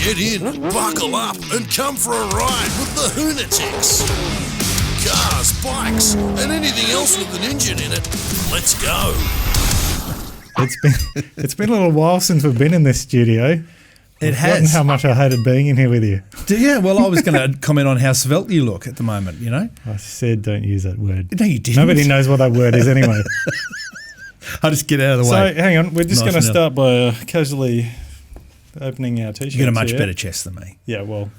Get in, buckle up, and come for a ride with the HOONATICS. Cars, bikes, and anything else with an engine in it. Let's go. It's been a little while since we've been in this studio. It I've forgotten has. how much I hated being in here with you. Yeah, well, I was going to comment on how svelte you look at the moment, you know? I said don't use that word. No, you didn't. Nobody knows what that word is anyway. I'll just get out of the way. So hang on, we're just Nice going to enough. start by casually opening our t-shirts. You got a much here. better chest than me. Yeah, well,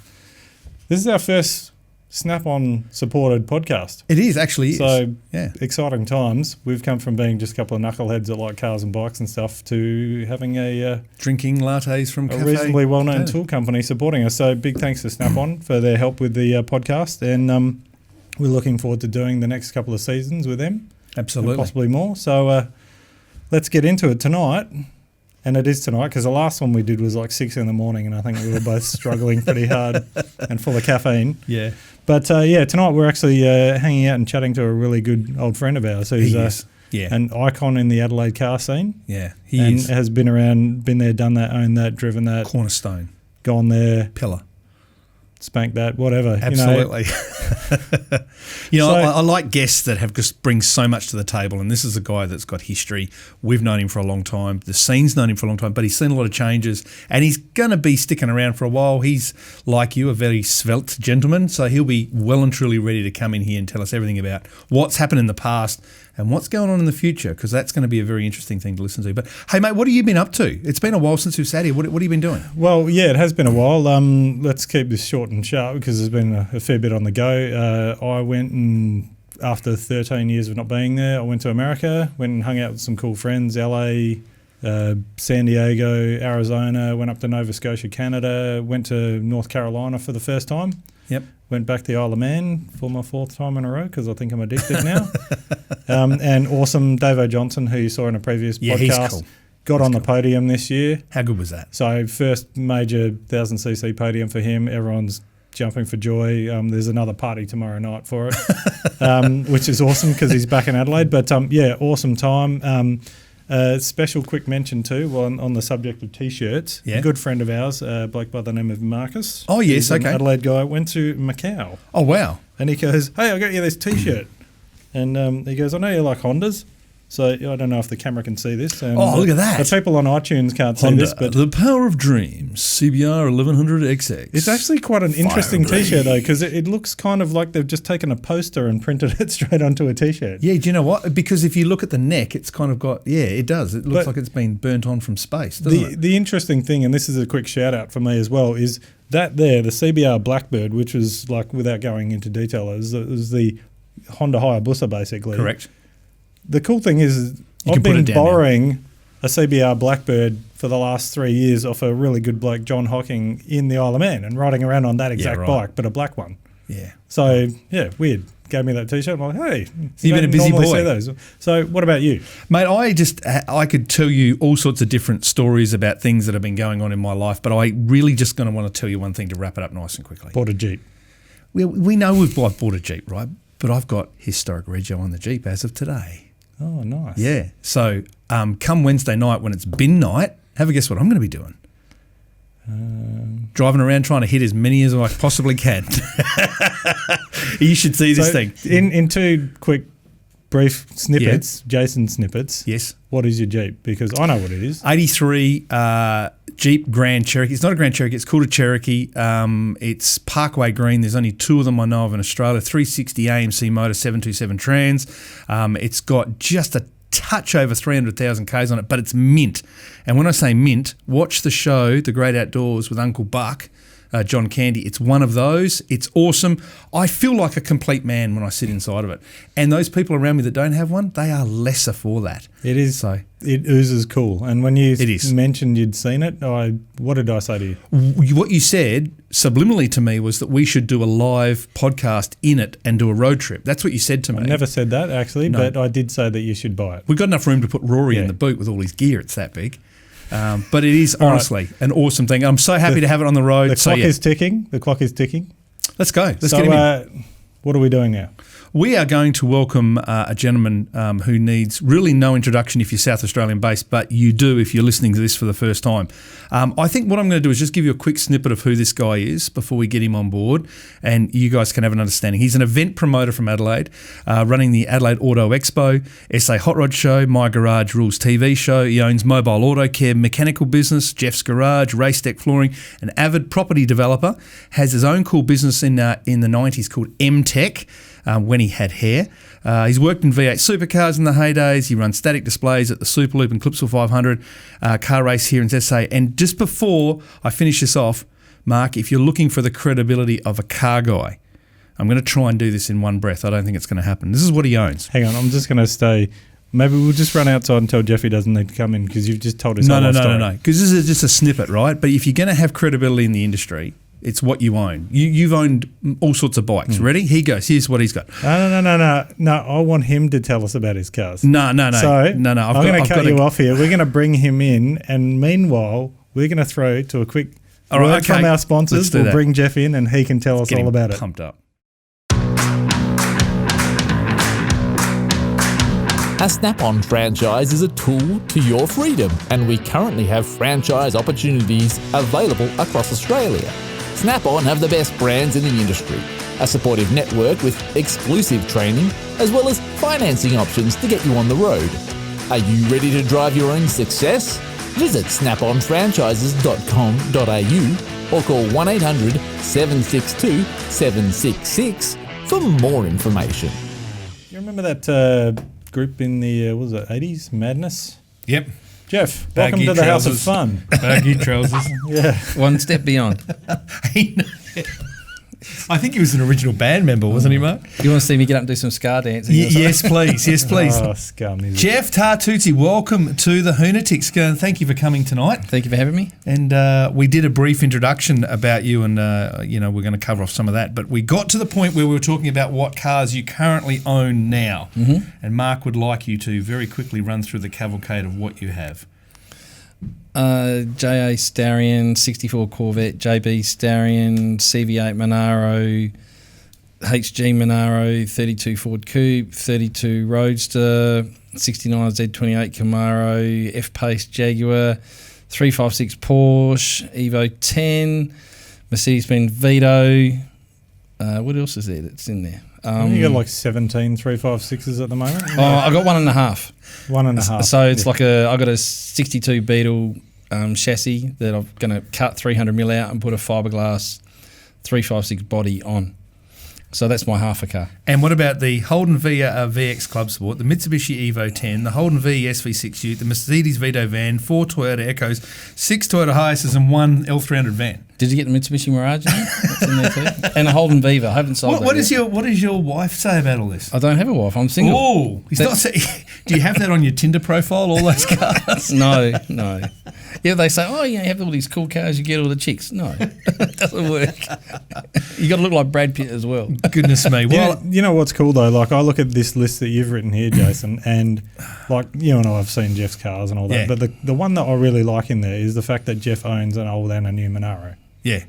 this is our first SnapOn supported podcast. It is, actually. So yeah. exciting times. We've come from being just a couple of knuckleheads that like cars and bikes and stuff to having a Drinking lattes from cafe. reasonably well-known Totally. tool company supporting us. So big thanks to SnapOn for their help with the podcast, and we're looking forward to doing the next couple of seasons with them. Absolutely. And possibly more. So let's get into it tonight. And it is tonight because the last one we did was like 6 a.m, and I think we were both struggling pretty hard and full of caffeine. Yeah. But tonight we're actually hanging out and chatting to a really good old friend of ours who's He is. Yeah. an icon in the Adelaide car scene. Yeah, he and is. has been around, been there, done that, owned that, driven that, Cornerstone. gone there, Pillar. spanked that, whatever. Absolutely. You know, So- I like guests that have just bring so much to the table, and this is a guy that's got history. We've known him for a long time. The scene's known him for a long time, but he's seen a lot of changes, and he's going to be sticking around for a while. He's, like you, a very svelte gentleman, so he'll be well and truly ready to come in here and tell us everything about what's happened in the past and what's going on in the future, because that's going to be a very interesting thing to listen to. But, hey, mate, what have you been up to? It's been a while since we've sat here. What have you been doing? Well, yeah, it has been a while. Let's keep this short and sharp because there's been a fair bit on the go. I went and, after 13 years of not being there, I went to America, went and hung out with some cool friends, LA, San Diego, Arizona, went up to Nova Scotia, Canada, went to North Carolina for the first time. Yep. Went back to the Isle of Man for my 4th time in a row because I think I'm addicted now. And awesome Davo Johnson, who you saw in a previous Yeah, podcast, he's cool. got on the podium this year. How good was that? So first major 1000cc podium for him. Everyone's jumping for joy. There's another party tomorrow night for it, which is awesome because he's back in Adelaide. But awesome time. Special quick mention too, on the subject of t-shirts. Yeah. A good friend of ours, a bloke by the name of Marcus. Oh, yes, He's an okay. Adelaide guy, went to Macau. Oh, wow. And he goes, "Hey, I got you this t-shirt." And he goes, "I know you like Hondas." So I don't know if the camera can see this. Oh, look at that. The people on iTunes can't see Honda, this, but the power of dreams, CBR 1100XX. it's actually quite an interesting Fire t-shirt though, breathe. because it looks kind of like they've just taken a poster and printed it straight onto a t-shirt. Yeah, do you know what? Because if you look at the neck, it's kind of got, yeah, it does. It looks But like it's been burnt on from space, doesn't it? The interesting thing, and this is a quick shout out for me as well, is that there, the CBR Blackbird, which was like, without going into detail, it was the Honda Hayabusa basically. Correct. The cool thing is You I've can put been it down now. borrowing a CBR Blackbird for the last 3 years off a really good bloke, John Hocking, in the Isle of Man, and riding around on that exact right. bike, but a black one. Yeah. So, yeah, weird. Gave me that t-shirt. I'm like, hey. You've been a busy normally boy. see those. So what about you? Mate, I could tell you all sorts of different stories about things that have been going on in my life, but I really just going to want to tell you one thing to wrap it up nice and quickly. Bought a Jeep. We know we've bought a Jeep, right? But I've got historic rego on the Jeep as of today. Oh, nice. Yeah. So come Wednesday night when it's bin night, have a guess what I'm going to be doing. Driving around trying to hit as many as I possibly can. You should see this thing. In two quick, brief snippets, Jason snippets, Yes. what is your Jeep? Because I know what it is. 83 Jeep Grand Cherokee. It's not a Grand Cherokee. It's called a Cherokee. It's Parkway Green. There's only 2 of them I know of in Australia. 360 AMC motor, 727 trans. It's got just a touch over 300,000 Ks on it, but it's mint. And when I say mint, watch the show, The Great Outdoors with Uncle Buck, John Candy. It's one of those. It's awesome. I feel like a complete man when I sit inside of it. And those people around me that don't have one, they are lesser for that. It is. So It oozes cool. And when you It is. mentioned you'd seen it, what did I say to you? what you said subliminally to me was that we should do a live podcast in it and do a road trip. That's what you said to me. I never said that actually, No. but I did say that you should buy it. We've got enough room to put Rory in Yeah. the boot with all his gear. It's that big. But it is All right. honestly an awesome thing. I'm so happy to have it on the road. The So clock yeah, is ticking. The clock is ticking. let's go. Let's so, get him in. What are we doing now? We are going to welcome a gentleman who needs really no introduction if you're South Australian based, but you do if you're listening to this for the first time. I think what I'm going to do is just give you a quick snippet of who this guy is before we get him on board, and you guys can have an understanding. He's an event promoter from Adelaide, running the Adelaide Auto Expo, SA Hot Rod Show, My Garage Rules TV show. He owns Mobile Auto Care, mechanical business, Jeff's Garage, Race Deck Flooring, an avid property developer, has his own cool business in the 90s called M-Tech, when he had hair. He's worked in V8 supercars in the heydays. He runs static displays at the Superloop and Clipsal 500 car race here in SA. And just before I finish this off, Mark, if you're looking for the credibility of a car guy, I'm going to try and do this in one breath. I don't think it's going to happen. This is what he owns. Hang on, I'm just going to stay. Maybe we'll just run outside and tell Jeff he doesn't need to come in because you've just told us No, story. because this is just a snippet, right? But if you're going to have credibility in the industry, it's what you own. You've owned all sorts of bikes. Ready? He goes. Here's what he's got. No. I want him to tell us about his cars. No. So I'm going to cut you off here. We're going to bring him in, and meanwhile, we're going to throw to a quick word from our sponsors. We'll bring Jeff in, and he can tell us all about it. Pumped up. A SnapOn franchise is a tool to your freedom, and we currently have franchise opportunities available across Australia. SnapOn have the best brands in the industry, a supportive network with exclusive training, as well as financing options to get you on the road. Are you ready to drive your own success? Visit snaponfranchises.com.au or call 1-800-762-766 for more information. You remember that group in the, 80s? Madness? Yep. Jeff, welcome to the House of Fun. Baggy trousers. Yeah. One step beyond. I think he was an original band member, wasn't he, Mark? You want to see me get up and do some scar dancing? Yes, please. Yes, please. Oh, scum. Geof Tartoosie, welcome to the HOONATICS. Thank you for coming tonight. Thank you for having me. And we did a brief introduction about you, and we're going to cover off some of that. But we got to the point where we were talking about what cars you currently own now. Mm-hmm. And Mark would like you to very quickly run through the cavalcade of what you have. JA Starion, 64 Corvette, JB Starion, CV8 Manaro, HG Manaro, 32 Ford Coupe, 32 Roadster, 69 Z28 Camaro, F-Pace Jaguar, 356 Porsche, Evo 10, Mercedes-Benz Vito. What else is there that's in there? You got like 17 356s at the moment? Oh, I got 1.5. 1.5. So it's like I got a 62 Beetle chassis that I'm going to cut 300 mil out and put a fiberglass 356 body on. So that's my half a car. And what about the Holden VX Club Sport, the Mitsubishi Evo 10, the Holden V SV6 Ute, the Mercedes Vito van, 4 Toyota Echoes, 6 Toyota Hiaces and 1 L300 van? Did you get the Mitsubishi Mirage in there? That's in there too. And a Holden Viva. I haven't sold that What yet. does your wife say about all this? I don't have a wife. I'm single. Oh, do you have that on your Tinder profile, all those cars? No. Yeah, they say, you have all these cool cars, you get all the chicks. No, it doesn't work. You got to look like Brad Pitt as well. Goodness me. Well, you know what's cool though? Like I look at this list that you've written here, Jason, and like you and I have seen Jeff's cars and all that, but the one that I really like in there is the fact that Jeff owns an old and a new Manaro. Yeah.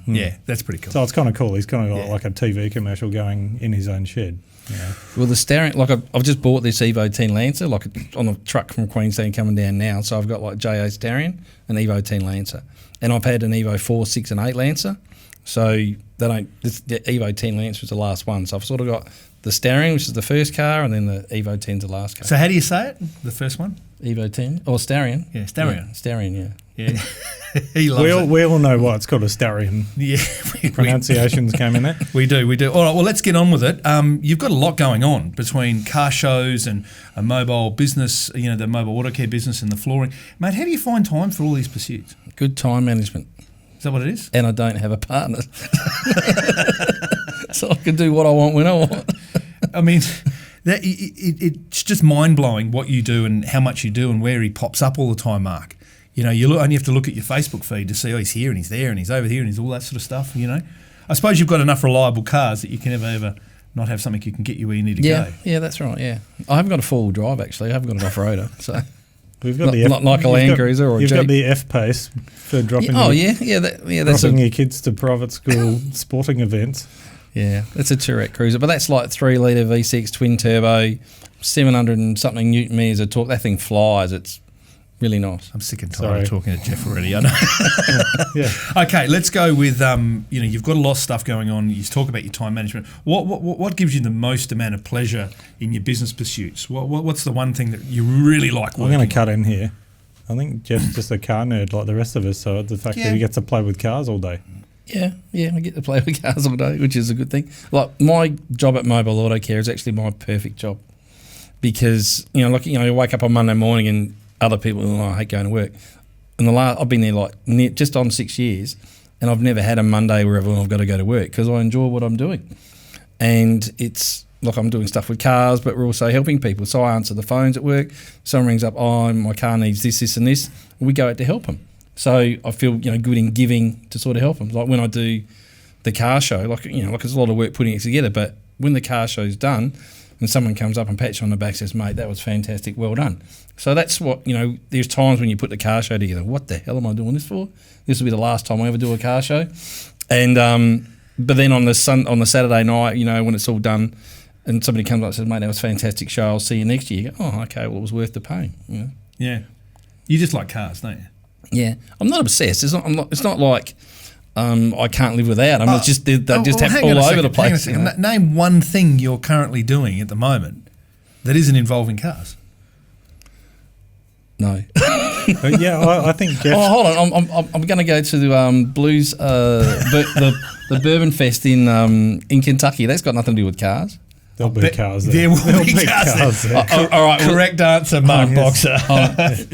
Yeah, that's pretty cool. So it's kind of cool. He's kind of got like a TV commercial going in his own shed. Yeah. Well, the Starion, like I've just bought this Evo 10 Lancer, like on a truck from Queensland coming down now. So I've got like JA Starion, an Evo 10 Lancer, and I've had an Evo 4, 6, and 8 Lancer. So the Evo 10 Lancer was the last one. So I've sort of got the Starion, which is the first car, and then the Evo 10's the last car. So how do you say it? The first one? Evo 10 or Starion? Yeah, Starion. Yeah, Starion, yeah. He loves it. We all know why it's called a Starion. Yeah. Pronunciations came in there. We do. All right, well, let's get on with it. You've got a lot going on between car shows and a mobile business, the mobile auto care business and the flooring. Mate, how do you find time for all these pursuits? Good time management. Is that what it is? And I don't have a partner. So I can do what I want when I want. I mean, it's just mind-blowing what you do and how much you do and where he pops up all the time, Mark. You only have to look at your Facebook feed to see, he's here and he's there and he's over here and he's all that sort of stuff, I suppose you've got enough reliable cars that you can never, ever not have something you can get you where you need to go. Yeah, that's right, yeah. I haven't got a four-wheel drive, actually. I haven't got an off-roader, so... We've got not like a Land Cruiser or a Jeep. Jeep. You've got the F-Pace for dropping that's dropping your kids to private school sporting events. Yeah, that's a Tourette Cruiser, but that's like 3 litre V6 twin turbo, 700 and something Newton meters of torque. That thing flies. It's really nice. I'm sick and tired of talking to Geoff already. I know. Yeah. Okay, let's go with you've got a lot of stuff going on. You talk about your time management. What gives you the most amount of pleasure in your business pursuits? What's the one thing that you really like I'm working going to cut in here. I think Jeff's just a car nerd like the rest of us, so the fact that he gets to play with cars all day. Yeah, I get to play with cars all day, which is a good thing. Like my job at Mobile Auto Care is actually my perfect job because you wake up on Monday morning and other people, I hate going to work. And I've been there just on 6 years, and I've never had a Monday where I've got to go to work because I enjoy what I'm doing. And it's like I'm doing stuff with cars, but we're also helping people. So I answer the phones at work. Someone rings up, my car needs this, and this. And we go out to help them. So I feel good in giving to sort of help them. Like when I do the car show, it's a lot of work putting it together. But when the car show's done, and someone comes up and pats you on the back and says, mate, that was fantastic, well done. So that's what, there's times when you put the car show together, what the hell am I doing this for? This will be the last time I ever do a car show. And but then on the Saturday night, when it's all done and somebody comes up and says, mate, that was a fantastic show, I'll see you next year. You go, oh, okay, well, it was worth the pain. Yeah. You just like cars, don't you? Yeah. I'm not obsessed. It's not like I can't live without them. It's just they just have all over the place. Name one thing you're currently doing at the moment that isn't involving cars. No. I think Geoff... Oh, hold on. I'm going to go to the Blues, the Bourbon Fest in Kentucky. That's got nothing to do with cars. There'll be cars there. There will be cars there. All right. Correct answer, Mark Boxer.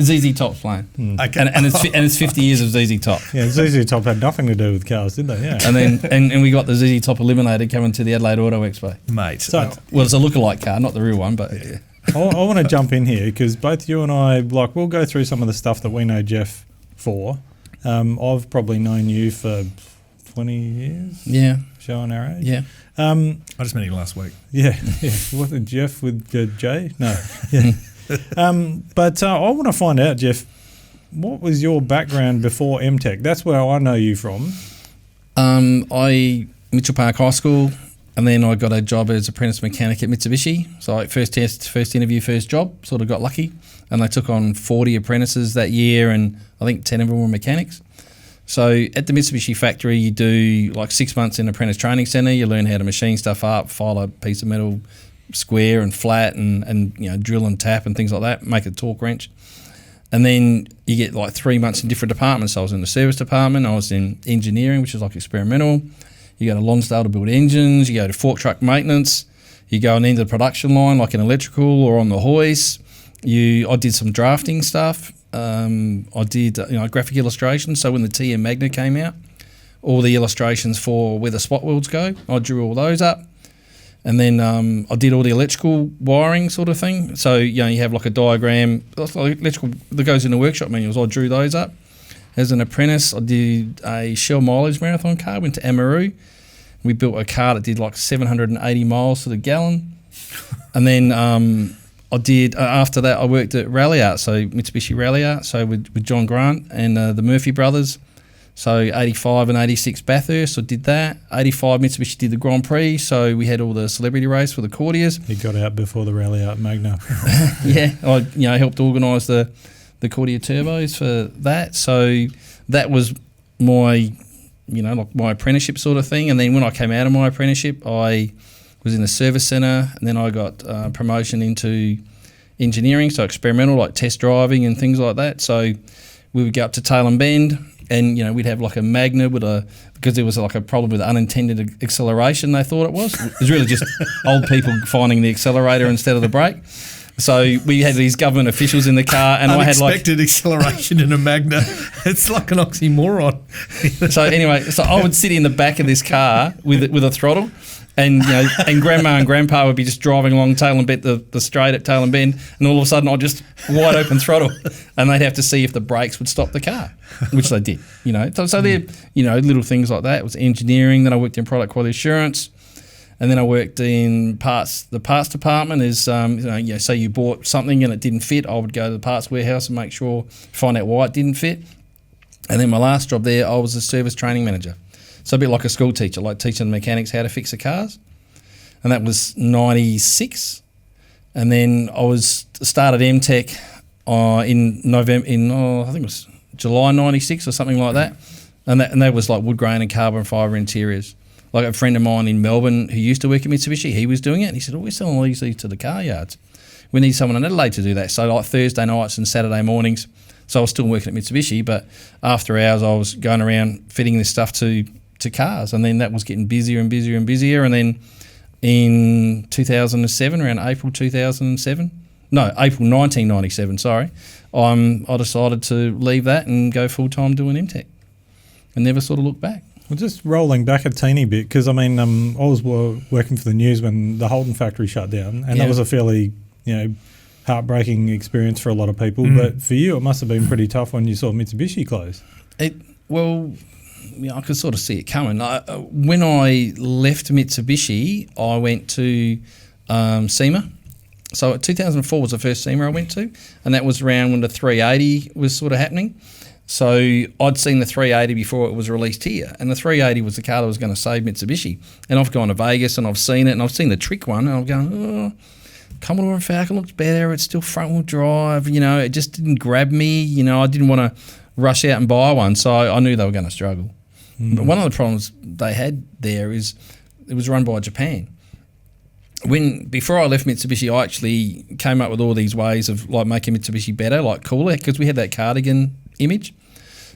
ZZ Top's playing. Okay. And it's 50 years of ZZ Top. Yeah, ZZ Top had nothing to do with cars, did they? Yeah. And then and we got the ZZ Top Eliminator coming to the Adelaide Auto Expo. Mate. So, well, it's a lookalike car, not the real one, but... Yeah. I want to jump in here because both you and I, we'll go through some of the stuff that we know Geoff for. I've probably known you for 20 years. Yeah. Showing our age. Yeah. I just met him last week. Yeah. What, Geoff with J? No. Yeah. But I want to find out, Geoff, what was your background before MTech? That's where I know you from. Mitchell Park High School. And then I got a job as apprentice mechanic at Mitsubishi. So first test, first interview, first job, sort of got lucky. And they took on 40 apprentices that year, and I think 10 of them were mechanics. So at the Mitsubishi factory, you do 6 months in apprentice training centre. You learn how to machine stuff up, file a piece of metal square and flat and drill and tap and things like that, make a torque wrench. And then you get 3 months in different departments. So I was in the service department, I was in engineering, which is experimental. You go to Lonsdale to build engines, you go to fork truck maintenance, you go on into the production line like in electrical or on the hoist. I did some drafting stuff. I did graphic illustrations. So when the TM Magna came out, all the illustrations for where the spot welds go, I drew all those up. And then I did all the electrical wiring sort of thing. So you have a diagram, electrical that goes in the workshop manuals. I drew those up. As an apprentice, I did a Shell mileage marathon car, went to Manaro. We built a car that did 780 miles to the gallon. And then I did, after that, I worked at Rally Art, so Mitsubishi Rally Art, so with John Grant and the Murphy brothers. So 85 and 86 Bathurst, I did that. 85 Mitsubishi did the Grand Prix, so we had all the celebrity race for the courtiers. He got out before the Rally Art Magna. Yeah, I helped organise the Courtier turbos for that. So that was my, my apprenticeship sort of thing. And then when I came out of my apprenticeship, I was in the service centre, and then I got promotion into engineering, so experimental, test driving and things like that. So we would go up to Tail and Bend, and we'd have a Magna because there was a problem with unintended acceleration. They thought it was really just old people finding the accelerator instead of the brake. So we had these government officials in the car, and unexpected acceleration in a Magna. It's like an oxymoron. So anyway, I would sit in the back of this car with a throttle, and and Grandma and Grandpa would be just driving along Tail and Bend, the straight at Tail and Bend, and all of a sudden I'd just wide open throttle, and they'd have to see if the brakes would stop the car, which they did. So they're little things like that. It was engineering. Then I worked in product quality assurance. And then I worked in the parts department. Is say you bought something and it didn't fit, I would go to the parts warehouse and find out why it didn't fit. And then my last job there, I was a service training manager. So a bit like a school teacher, like teaching the mechanics how to fix the cars. And that was 96. And then I started MTech in November, I think it was July 96 or something like that. And that was like wood grain and carbon fibre interiors. Like a friend of mine in Melbourne who used to work at Mitsubishi, he was doing it. And he said, we're selling these to the car yards. We need someone in Adelaide to do that. So like Thursday nights and Saturday mornings. So I was still working at Mitsubishi, but after hours I was going around fitting this stuff to cars. And then that was getting busier and busier and busier. And then in 2007, around April 1997, I decided to leave that and go full-time doing MTech and never sort of look back. Well, just rolling back a teeny bit, because I mean, I was working for the news when the Holden factory shut down, and that was a fairly, heartbreaking experience for a lot of people. But for you, it must have been pretty tough when you saw Mitsubishi close. I could sort of see it coming. When I left Mitsubishi, I went to SEMA. So 2004 was the first SEMA I went to, and that was around when the 380 was sort of happening. So I'd seen the 380 before it was released here, and the 380 was the car that was going to save Mitsubishi. And I've gone to Vegas and I've seen it, and I've seen the trick one, and I'm going, Commodore and Falcon looks better. It's still front-wheel drive. It just didn't grab me. I didn't want to rush out and buy one, so I knew they were going to struggle. But one of the problems they had there is it was run by Japan. Before I left Mitsubishi, I actually came up with all these ways of like making Mitsubishi better, like cooler, because we had that cardigan image.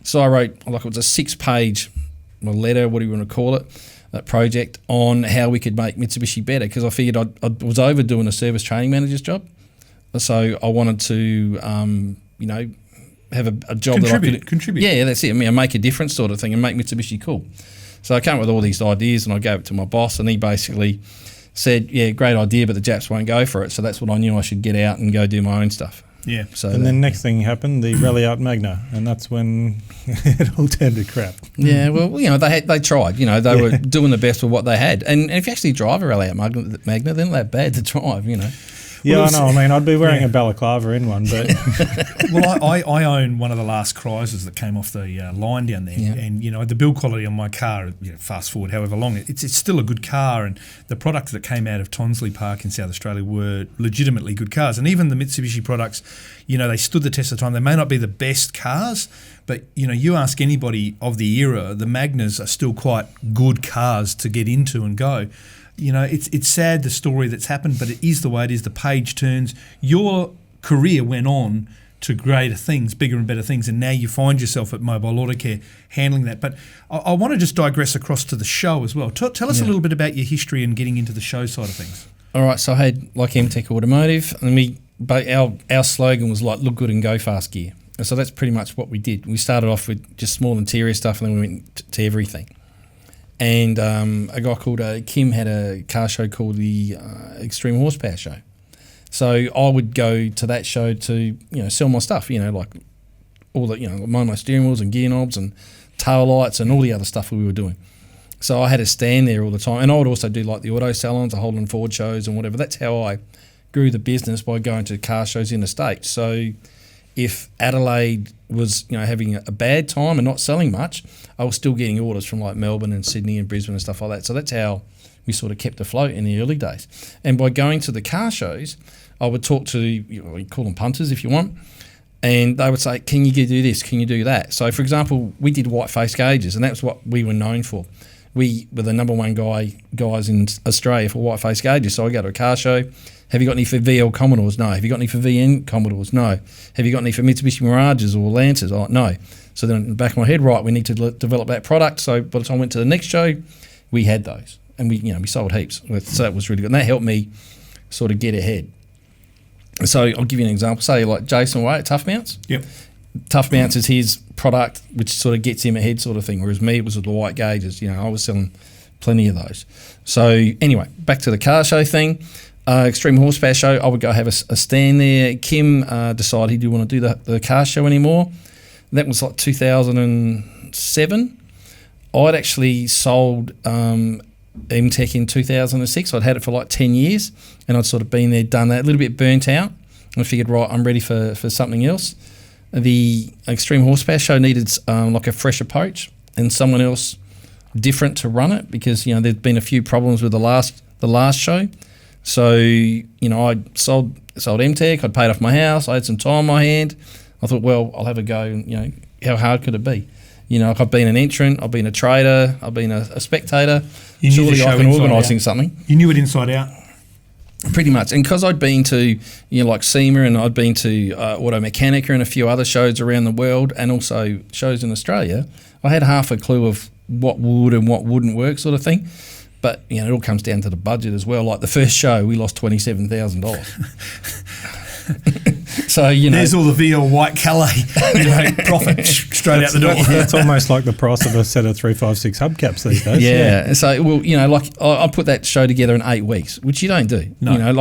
So I wrote, like, it was a 6-page letter, what do you want to call it, that project on how we could make Mitsubishi better, because I figured I was overdoing a service training manager's job. So I wanted to, have a job that I could contribute. Yeah, that's it. Make a difference sort of thing and make Mitsubishi cool. So I came up with all these ideas and I gave it to my boss, and he basically said, yeah, great idea, but the Japs won't go for it. So that's what I knew I should get out and go do my own stuff. Yeah. So and then next thing happened, the Rally Out Magna, and that's when it all turned to crap. Yeah, well, they tried. They were doing the best with what they had. And if you actually drive a Rally Out Magna, they're not that bad to drive, Yeah, I know. I mean, I'd be wearing a balaclava in one, but well, I own one of the last Chrysers that came off the line down there, and the build quality on my car, fast forward however long, it's still a good car, and the products that came out of Tonsley Park in South Australia were legitimately good cars, and even the Mitsubishi products, they stood the test of time. They may not be the best cars, but you ask anybody of the era, the Magnas are still quite good cars to get into and go. It's sad, the story that's happened, but it is the way it is. The page turns. Your career went on to greater things, bigger and better things, and now you find yourself at Mobile Auto Care handling that. But I want to just digress across to the show as well. Tell us a little bit about your history and getting into the show side of things. All right, so I had like MTech Automotive, and our slogan was like look good and go fast gear. And so that's pretty much what we did. We started off with just small interior stuff, and then we went to everything. And a guy called Kim had a car show called the Extreme Horsepower Show. So I would go to that show to sell my stuff, like all the my steering wheels and gear knobs and tail lights and all the other stuff we were doing. So I had a stand there all the time, and I would also do like the auto salons, the Holden Ford shows and whatever. That's how I grew the business, by going to car shows in the States. So if Adelaide was having a bad time and not selling much, I was still getting orders from like Melbourne and Sydney and Brisbane and stuff like that. So that's how we sort of kept afloat in the early days. And by going to the car shows, I would talk to, you call them punters if you want, and they would say, can you do this, can you do that? So for example, we did white face gauges, and that's what we were known for. We were the number one guys in Australia for white face gauges. So I go to a car show. Have you got any for VL Commodores? No. Have you got any for VN Commodores? No. Have you got any for Mitsubishi Mirages or Lancers? Oh, no. So then in the back of my head, right, we need to develop that product. So by the time I went to the next show, we had those, and we sold heaps. So that was really good, and that helped me sort of get ahead. So I'll give you an example. Say like Jason Way at Tough Mounts. Yep. Tough Mounts is his product, which sort of gets him ahead sort of thing, whereas me, it was with the white gauges. I was selling plenty of those. So anyway, back to the car show thing. Extreme Horsepower Show, I would go have a stand there. Kim decided he didn't want to do the car show anymore. That was like 2007. I'd actually sold MTech in 2006. I'd had it for like 10 years, and I'd sort of been there, done that, a little bit burnt out. And I figured, right, I'm ready for something else. The Extreme Horsepower Show needed like a fresh approach, and someone else different to run it because there's been a few problems with the last show. So I sold MTech. I'd paid off my house. I had some time on my hand. I thought, well, I'll have a go. How hard could it be? I've been an entrant. I've been a trader. I've been a spectator. Surely I can organise something. You knew it inside out. Pretty much. And because I'd been to, like SEMA, and I'd been to Auto Mechanica and a few other shows around the world, and also shows in Australia, I had half a clue of what would and what wouldn't work, sort of thing. But it all comes down to the budget as well. Like the first show, we lost $27,000. So there's all the VL White Calais profit straight out the door. It's almost like the price of a set of 356 hubcaps these days. Yeah. So I put that show together in 8 weeks, which you don't do. No. I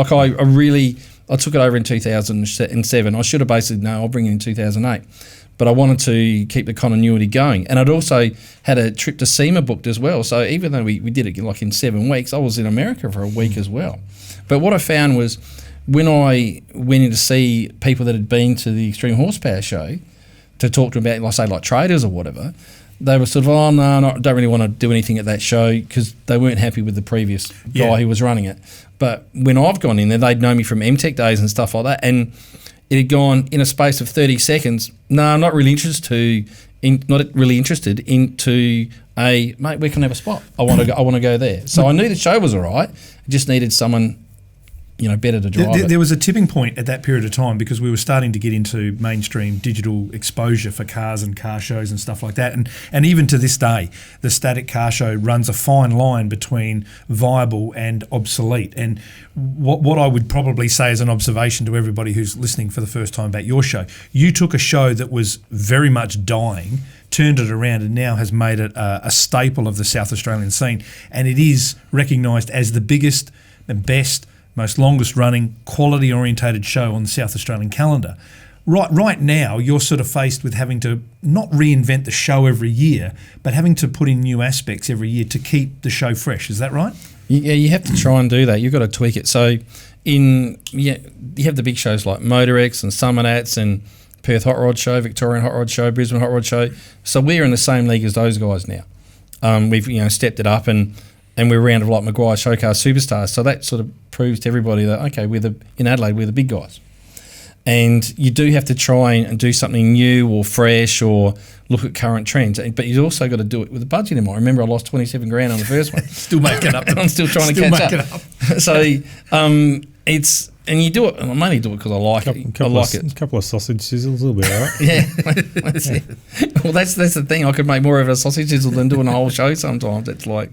took it over in 2007. I should have basically I'll bring it in 2008. But I wanted to keep the continuity going. And I'd also had a trip to SEMA booked as well. So even though we did it like in 7 weeks, I was in America for a week as well. But what I found was when I went in to see people that had been to the Extreme Horsepower show to talk to them about, like traders or whatever, they were sort of, I don't really want to do anything at that show because they weren't happy with the previous guy who was running it. But when I've gone in there, they'd know me from MTech days and stuff like that. And it had gone in a space of 30 seconds. No, I'm not really interested into mate, where can I have a spot? I want to go there. So I knew the show was all right. I just needed someone, better to drive it. There was a tipping point at that period of time because we were starting to get into mainstream digital exposure for cars and car shows and stuff like that. And even to this day, the static car show runs a fine line between viable and obsolete. And what I would probably say as an observation to everybody who's listening for the first time about your show, you took a show that was very much dying, turned it around, and now has made it a staple of the South Australian scene. And it is recognised as the biggest and best, most longest running, quality orientated show on the South Australian calendar. Right now, you're sort of faced with having to not reinvent the show every year, but having to put in new aspects every year to keep the show fresh. Is that right? Yeah, you have to try and do that. You've got to tweak it. So you have the big shows like MotorX and SummerNats and Perth Hot Rod Show, Victorian Hot Rod Show, Brisbane Hot Rod Show. So we're in the same league as those guys now. We've stepped it up and we're around like Maguire Showcar Superstars. So that sort of proves to everybody that, okay, in Adelaide, we're the big guys. And you do have to try and do something new or fresh or look at current trends. But you've also got to do it with a budget in mind. Remember, I lost 27 grand on the first one. Still making up. I'm still trying to catch up. So and you do it, I mainly do it because I like it. I like it. A couple of sausage sizzles will be all right. Yeah, that's it. Well, that's the thing. I could make more of a sausage sizzle than doing a whole show sometimes. It's like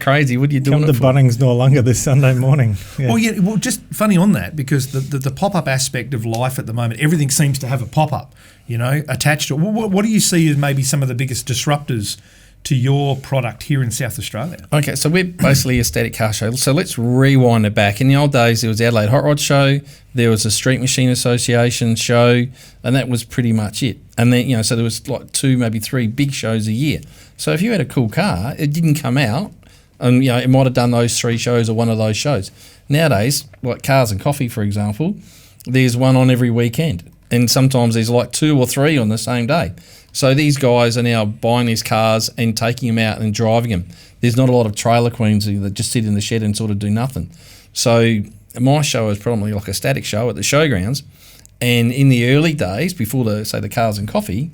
crazy. What are you doing Come to Bunnings no longer this Sunday morning. Yeah. Well, just funny on that because the pop-up aspect of life at the moment, everything seems to have a pop-up, attached to it. What do you see as maybe some of the biggest disruptors to your product here in South Australia? Okay, so we're basically a static car show. So let's rewind it back. In the old days, there was the Adelaide Hot Rod Show, there was a Street Machine Association show, and that was pretty much it. And then, so there was like 2, maybe 3 big shows a year. So if you had a cool car, it didn't come out, and it might have done those 3 shows or one of those shows. Nowadays, like Cars and Coffee, for example, there's one on every weekend. And sometimes there's like 2 or 3 on the same day. So these guys are now buying these cars and taking them out and driving them. There's not a lot of trailer queens that just sit in the shed and sort of do nothing. So my show is probably like a static show at the showgrounds. And in the early days, before the Cars and Coffee,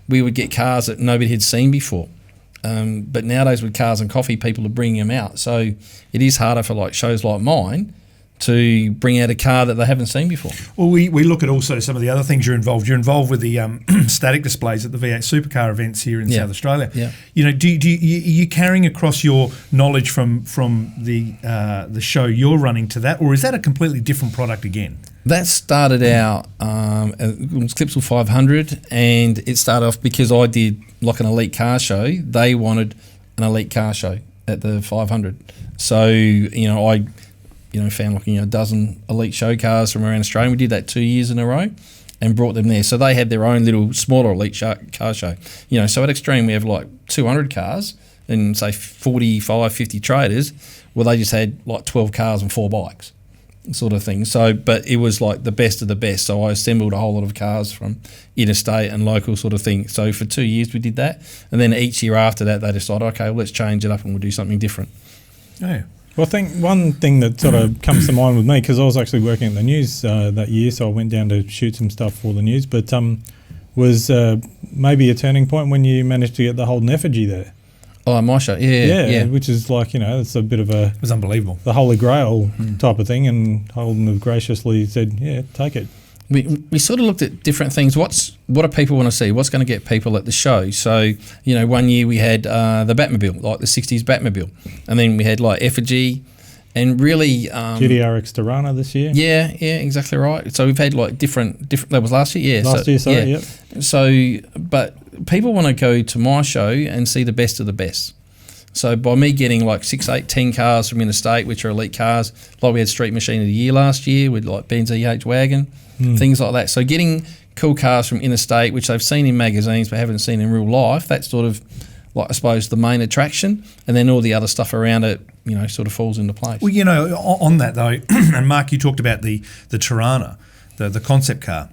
we would get cars that nobody had seen before. But nowadays with Cars and Coffee, people are bringing them out. So it is harder for like shows like mine to bring out a car that they haven't seen before. Well, we look at also some of the other things you're involved. You're involved with the static displays at the V8 Supercar events here in South Australia. Yeah. Are you carrying across your knowledge from the show you're running to that, or is that a completely different product again? That started out, it was Clipsal 500, and it started off because I did like an elite car show. They wanted an elite car show at the 500. So, I found like a dozen elite show cars from around Australia. We did that 2 years in a row and brought them there. So they had their own little smaller elite car show. So at Extreme we have like 200 cars and say 45, 50 traders. Well, they just had like 12 cars and 4 bikes. sort of thing. So, but it was like the best of the best. So I assembled a whole lot of cars from interstate and local sort of thing. So for 2 years we did that, and then each year after that they decided, okay, well, let's change it up and we'll do something different. Yeah. Well, I think one thing that sort of comes to mind with me, because I was actually working at the news that year, so I went down to shoot some stuff for the news, but was maybe a turning point when you managed to get the Holden Effigy there. Oh, my show, yeah. Which is like, it's a bit of It was unbelievable. the Holy Grail type of thing, and Holden have graciously said, yeah, take it. We sort of looked at different things. What do people want to see? What's going to get people at the show? So, 1 year we had the Batmobile, like the 60s Batmobile. And then we had like Effigy and really... GDRX Tirana this year. Yeah, exactly right. So we've had like different that was last year, yeah. Last year, sorry, yep. So, but people want to go to my show and see the best of the best. So by me getting like 6, 8, 10 cars from interstate, which are elite cars, like we had Street Machine of the Year last year with like Benz EH Wagon, things like that. So getting cool cars from interstate, which they've seen in magazines but haven't seen in real life, that's sort of like, I suppose, the main attraction. And then all the other stuff around it, sort of falls into place. Well, on that though, and Mark, you talked about the Tirana, the concept car.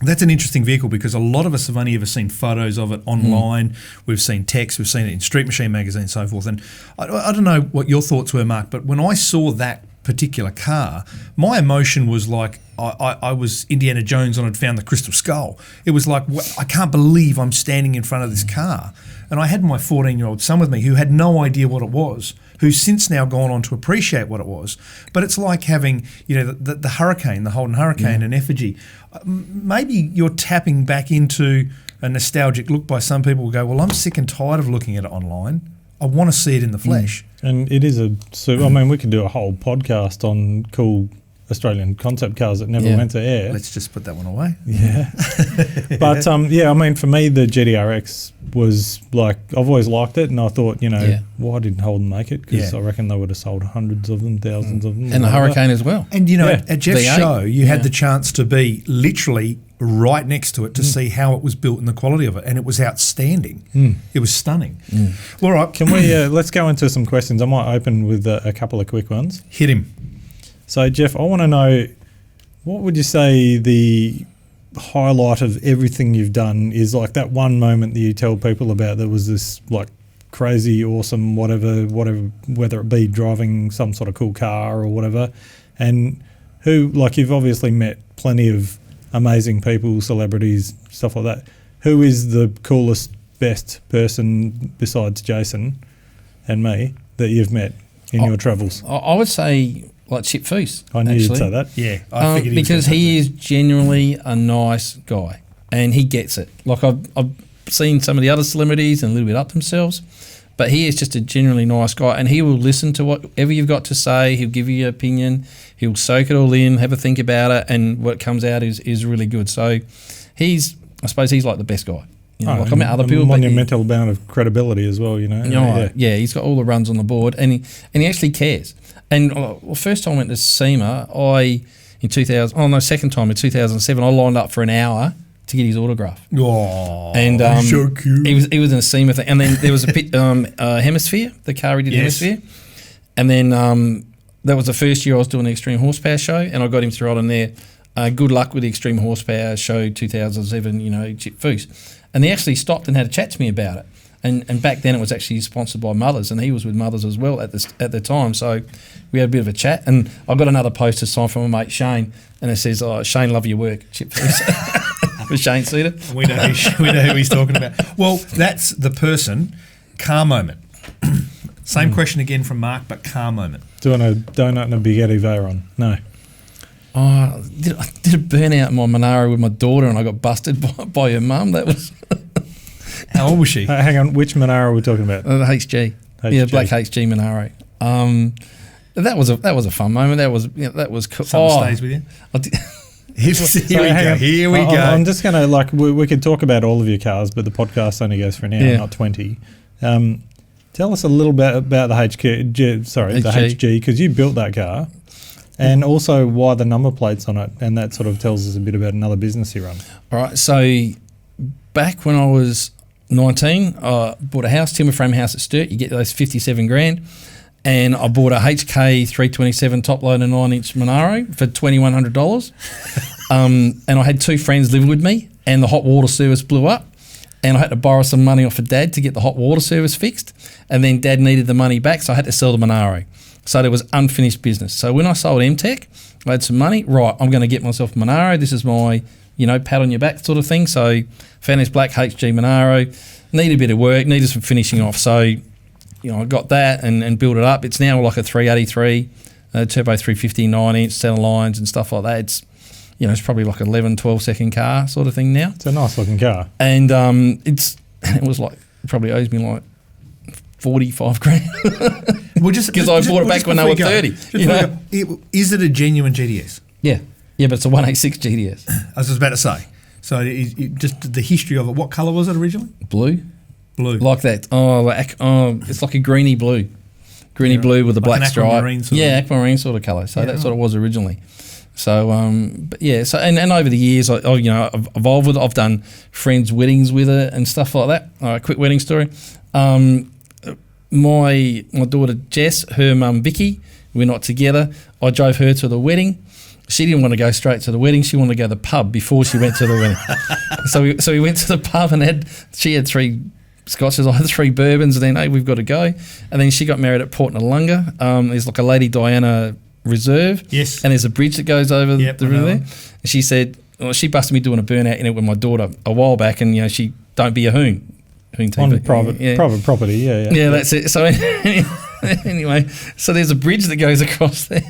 That's an interesting vehicle because a lot of us have only ever seen photos of it online. We've seen text, we've seen it in Street Machine magazine and so forth. And I don't know what your thoughts were, Mark, but when I saw that particular car, my emotion was like I was Indiana Jones and I'd found the crystal skull. It was like, I can't believe I'm standing in front of this car. And I had my 14-year-old son with me who had no idea what it was, who's since now gone on to appreciate what it was. But it's like having, the Hurricane, the Holden Hurricane and Effigy. Maybe you're tapping back into a nostalgic look by some people who go, well, I'm sick and tired of looking at it online. I want to see it in the flesh. And it is we could do a whole podcast on cool Australian concept cars that never went to air. Let's just put that one away. Yeah. But, for me, the GDRX was like, I've always liked it, and I thought, why didn't Holden make it? Because I reckon they would have sold hundreds of them, thousands of them. And the Hurricane as well. And, at Geoff's V8. show, you had the chance to be literally right next to it to see how it was built and the quality of it, and it was outstanding. It was stunning. All right. Can we, let's go into some questions. I might open with a couple of quick ones. Hit him. So, Geoff, I want to know, what would you say the highlight of everything you've done is, like that one moment that you tell people about that was this like crazy, awesome, whatever, whether it be driving some sort of cool car or whatever, and who, like, you've obviously met plenty of amazing people, celebrities, stuff like that. Who is the coolest, best person besides Jason and me that you've met in your travels? I would say like Chip Foose. I knew you'd say that. Yeah, I figured because he is genuinely a nice guy and he gets it. Like I've seen some of the other celebrities and a little bit up themselves, but he is just a genuinely nice guy, and he will listen to whatever you've got to say. He'll give you your opinion. He'll soak it all in, have a think about it, and what comes out is really good. So I suppose he's like the best guy. Like I met other people, monumental amount of credibility as well. Yeah, he's got all the runs on the board, and he actually cares. And first time I went to SEMA, second time in 2007, I lined up for an hour to get his autograph. Oh, and so cute. He was in a SEMA thing, and then there was a pit, Hemisphere, the car he did Hemisphere, and then that was the first year I was doing the Extreme Horsepower show, and I got him to ride on there. Good luck with the Extreme Horsepower show 2007, Chip Foose. And he actually stopped and had a chat to me about it. And back then it was actually sponsored by Mothers, and he was with Mothers as well at the time. So we had a bit of a chat, and I got another poster signed from my mate Shane, and it says, "Shane, love your work, Chip Foose." For Shane Cedar. We know who he's talking about. Well, that's the person. Car moment. Same question again from Mark, but car moment. Doing a donut and a Bugatti Veyron. No. I did a burnout in my Manaro with my daughter, and I got busted by her mum. That was. How old was she? Hang on, which Manaro are we talking about? The HG. Yeah, black HG Manaro. That was a fun moment. That was cool. Something stays with you. Here we go. I'm just going to, we could talk about all of your cars, but the podcast only goes for an hour, not 20. Tell us a little bit about the HG, because you built that car, and also why the number plate's on it, and that sort of tells us a bit about another business you run. All right, so back when I was 19, I bought a house, timber frame house at Sturt. You get those 57 grand, and I bought a HK 327 top loader 9-inch Manaro for $2,100. And I had 2 friends living with me, and the hot water service blew up, and I had to borrow some money off of Dad to get the hot water service fixed, and then Dad needed the money back, so I had to sell the Manaro. So there was unfinished business. So when I sold MTech, I had some money. Right, I'm going to get myself a Manaro. This is my, pat on your back sort of thing. So found this black HG Manaro. Needed a bit of work, needed some finishing off. So, I got that and built it up. It's now like a 383, turbo 350, 9-inch, center lines and stuff like that. It's, it's probably like 11, 12-second car sort of thing now. It's a nice looking car. And it was like, it probably owes me like 45 grand. Because I bought it back when they were 30. Is it a genuine GTS? Yeah, but it's a 186 GTS. I was just about to say. So just the history of it. What colour was it originally? Blue. Like that. It's like a greeny blue. Blue with a black stripe. Aquamarine sort of colour. So that's what it was originally. So, So and over the years, I've evolved with it. I've done friends' weddings with it and stuff like that. All right, quick wedding story. My daughter Jess, her mum Vicky, we're not together. I drove her to the wedding. She didn't want to go straight to the wedding. She wanted to go to the pub before she went to the wedding. So we went to the pub and she had 3 scotches, I had 3 bourbons, and then, hey, we've got to go. And then she got married at Port Noarlunga. There's like a Lady Diana Reserve. Yes. And there's a bridge that goes over the river there. And she said, she busted me doing a burnout in it with my daughter a while back, and, she don't be a HOONTV. On private property, yeah. Yeah, that's it. So anyway, so there's a bridge that goes across there,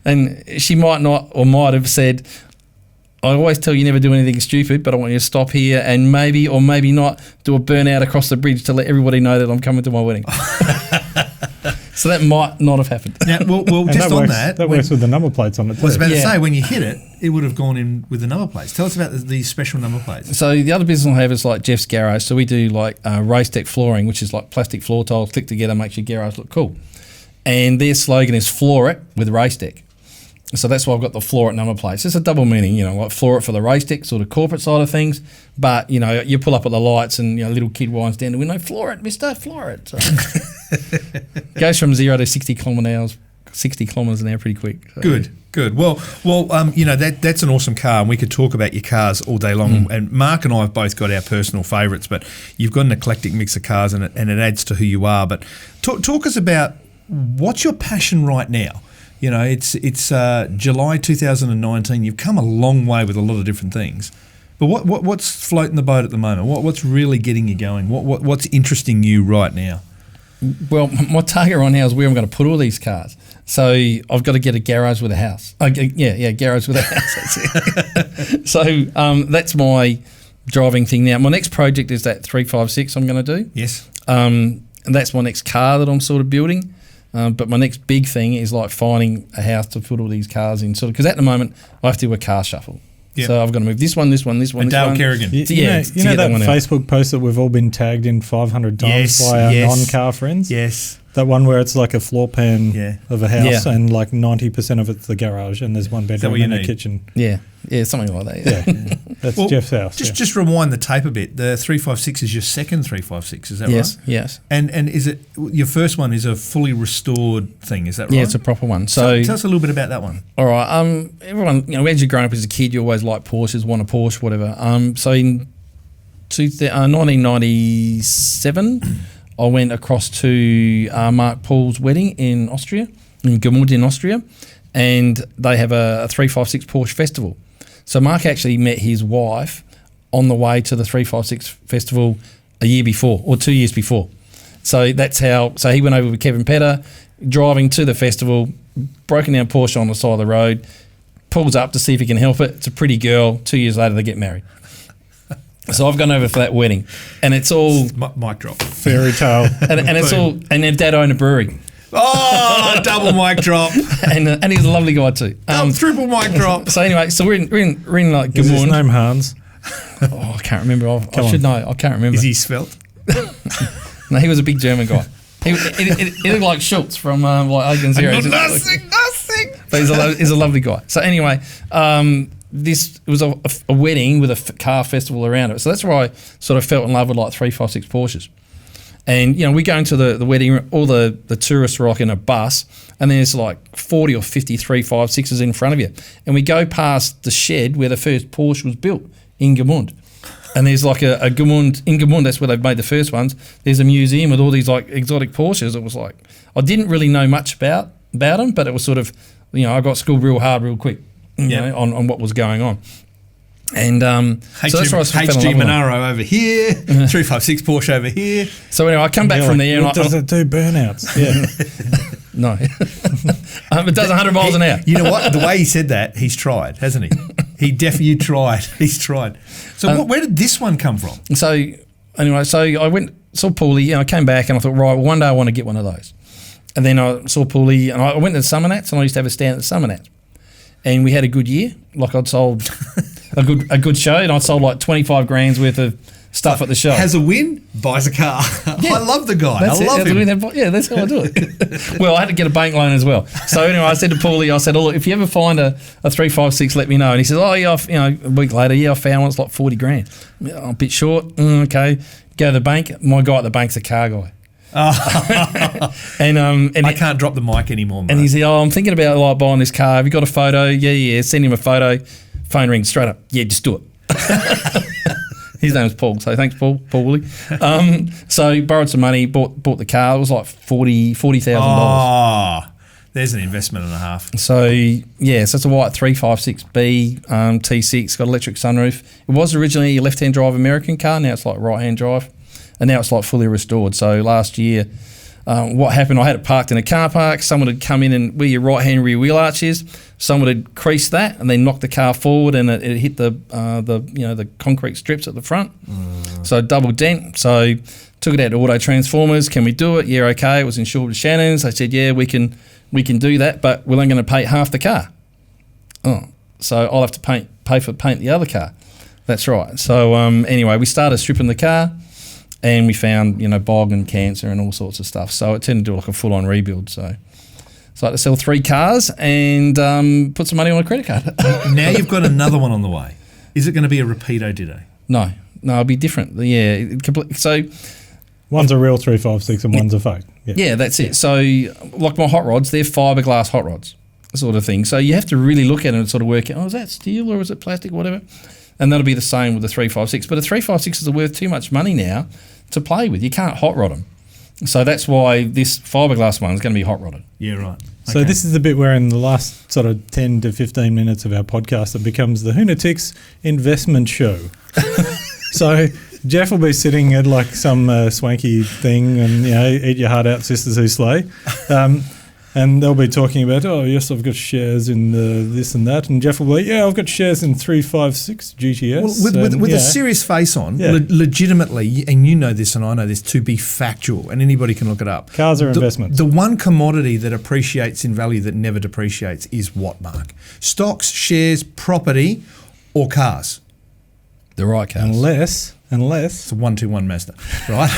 and she might not or might have said, I always tell you never do anything stupid, but I want you to stop here and maybe or maybe not do a burnout across the bridge to let everybody know that I'm coming to my wedding. So that might not have happened. Now, well just on that. That works with the number plates on it too. I was about to say, when you hit it, it would have gone in with the number plates. Tell us about these special number plates. So the other business I have is like Jeff's Garage. So we do like race deck flooring, which is like plastic floor tiles clicked together, makes your garage look cool. And their slogan is floor it with race deck. So that's why I've got the floor it number plates. It's a double meaning, like floor it for the race deck, sort of corporate side of things. But, you pull up at the lights and, little kid winds down the window, floor it, mister, floor it. So goes from 0 to 60 kilometres an hour pretty quick. So. Good. Well, that's an awesome car, and we could talk about your cars all day long. And Mark and I have both got our personal favourites, but you've got an eclectic mix of cars, and it adds to who you are. But talk us about what's your passion right now. It's July 2019. You've come a long way with a lot of different things. But what's floating the boat at the moment? What's really getting you going? What's interesting you right now? Well, my target right now is where I'm going to put all these cars. So I've got to get a garage with a house. Garage with a house. That's it. So that's my driving thing now. My next project is that 356 I'm going to do. Yes. And that's my next car that I'm sort of building. But my next big thing is like finding a house to put all these cars in. Because at the moment I have to do a car shuffle. Yep. So I've got to move this one. And Dale Kerrigan. You know that Facebook post that we've all been tagged in 500 times by our non-car friends? Yes. That one where it's like a floor plan of a house and like 90% of it's the garage and there's one bedroom and a kitchen. Yeah, something like that. Yeah. That's Jeff's house. Just rewind the tape a bit. The 356 is your second 356, is that right? Yes. And is it your first one is a fully restored thing, is that right? Yeah, it's a proper one. So tell us a little bit about that one. All right. Everyone, as you're growing up as a kid, you always like Porsches, want a Porsche, whatever. So in 1997, I went across to Mark Paul's wedding in Austria, in Gemund in Austria, and they have a 356 Porsche festival. So Mark actually met his wife on the way to the 356 festival a year before, or 2 years before. So that's how. So he went over with Kevin Petter, driving to the festival, broken down Porsche on the side of the road, pulls up to see if he can help it. It's a pretty girl. 2 years later, they get married. So I've gone over for that wedding, and it's all mic drop, fairy tale, and it's all. And their dad owned a brewery. Oh, double mic drop, and he's a lovely guy too. Triple mic drop. So anyway, so we're in like Is his name Hans? Oh, I can't remember. I should know. I can't remember. Is he svelte? No, he was a big German guy. He looked like Schultz from like Agent Zero. Nothing. But he's a lovely guy. So anyway, this was a wedding with a car festival around it. So that's where I sort of fell in love with like 356 Porsches. And, we go into the wedding room, all the tourists are like in a bus, and there's like 40 or 50 356s in front of you. And we go past the shed where the first Porsche was built in Gemund. And there's like a Gemund, in Gemund, that's where they've made the first ones. There's a museum with all these like exotic Porsches. It was like, I didn't really know much about them, but it was sort of, I got schooled real hard real quick, on what was going on. And so that's why I HG Manaro over here, 356 Porsche over here. So anyway, I come back from there. What does it do? Burnouts. Yeah. No. It does 100 miles an hour. You know what? The way he said that, he's tried, hasn't he? He definitely tried. He's tried. So where did this one come from? So anyway, I went, saw Paulie, I came back and I thought, right, well, one day I want to get one of those. And then I saw Paulie and I went to the Summer Nats, and I used to have a stand at the Summer Nats. And we had a good year. Like I'd sold a good show, and I'd sold like 25 grand's worth of stuff at the show. Has a win, buys a car. Yeah. I love the guy. That's I love him. That's how I do it. Well, I had to get a bank loan as well. So anyway, I said to Paulie, look, if you ever find a 356, let me know. And he says, a week later, I found one. It's like 40 grand. I'm a bit short. Okay. Go to the bank. My guy at the bank's a car guy. and I can't drop the mic anymore, mate. And he said, I'm thinking about like buying this car. Have you got a photo? Yeah. Send him a photo. Phone rings straight up. Yeah, just do it. His name was Paul, so thanks, Paul Woolley. So borrowed some money, bought the car. It was like $40,000. Oh, there's an investment and a half. So so it's a white 356B T6, got electric sunroof. It was originally a left-hand drive American car. Now it's like right-hand drive, and now it's like fully restored. So last year, what happened? I had it parked in a car park. Someone had come in and where your right-hand rear wheel arch is, someone had creased that and then knocked the car forward, and it hit the concrete strips at the front. So double dent. So took it out to Auto Transformers. Can we do it? Yeah, okay. It was insured with Shannon's. They said, yeah, we can do that, but we're only going to pay half the car. Oh, so I'll have to pay for paint the other car. That's right. So anyway, we started stripping the car. And we found, bog and cancer and all sorts of stuff. So it turned into like a full-on rebuild. So I had to sell 3 cars and put some money on a credit card. Now you've got another one on the way. Is it going to be a repeato ditto? No, it'll be different. Yeah, so one's a real 356 and one's a fake. Yeah, that's it. So like my hot rods, they're fiberglass hot rods, sort of thing. So you have to really look at it and sort of work out, is that steel or is it plastic, whatever. And that'll be the same with the 356. But the 356s are worth too much money now to play with. You can't hot rod them. So that's why this fiberglass one is going to be hot rodded. Yeah, right. So this is the bit where in the last sort of 10 to 15 minutes of our podcast, it becomes the HOONATICS investment show. So Geof will be sitting at like some swanky thing and, eat your heart out, sisters who slay. And they'll be talking about, yes, I've got shares in this and that. And Geof will be, I've got shares in 356 GTS. Well, with a serious face on, legitimately, and you know this and I know this, to be factual, and anybody can look it up. Cars are investments. The one commodity that appreciates in value that never depreciates is what, Mark? Stocks, shares, property, or cars? The right cars. Unless it's a 121 Mazda, right?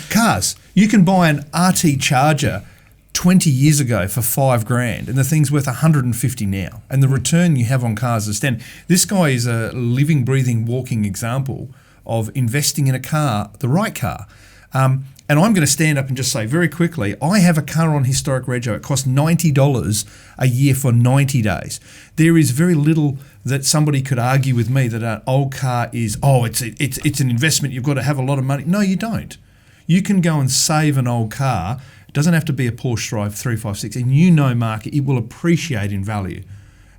Cars. You can buy an RT Charger 20 years ago for $5,000 and the thing's worth 150 now, and the return you have on cars is 10. This guy is a living, breathing, walking example of investing in a car, the right car. And I'm going to stand up and just say very quickly, I have a car on historic rego. It costs $90 a year for 90 days. There is very little that somebody could argue with me that an old car is, it's an investment, you've got to have a lot of money. No, you don't. You can go and save an old car. It doesn't have to be a Porsche Drive 356, and Mark, it will appreciate in value.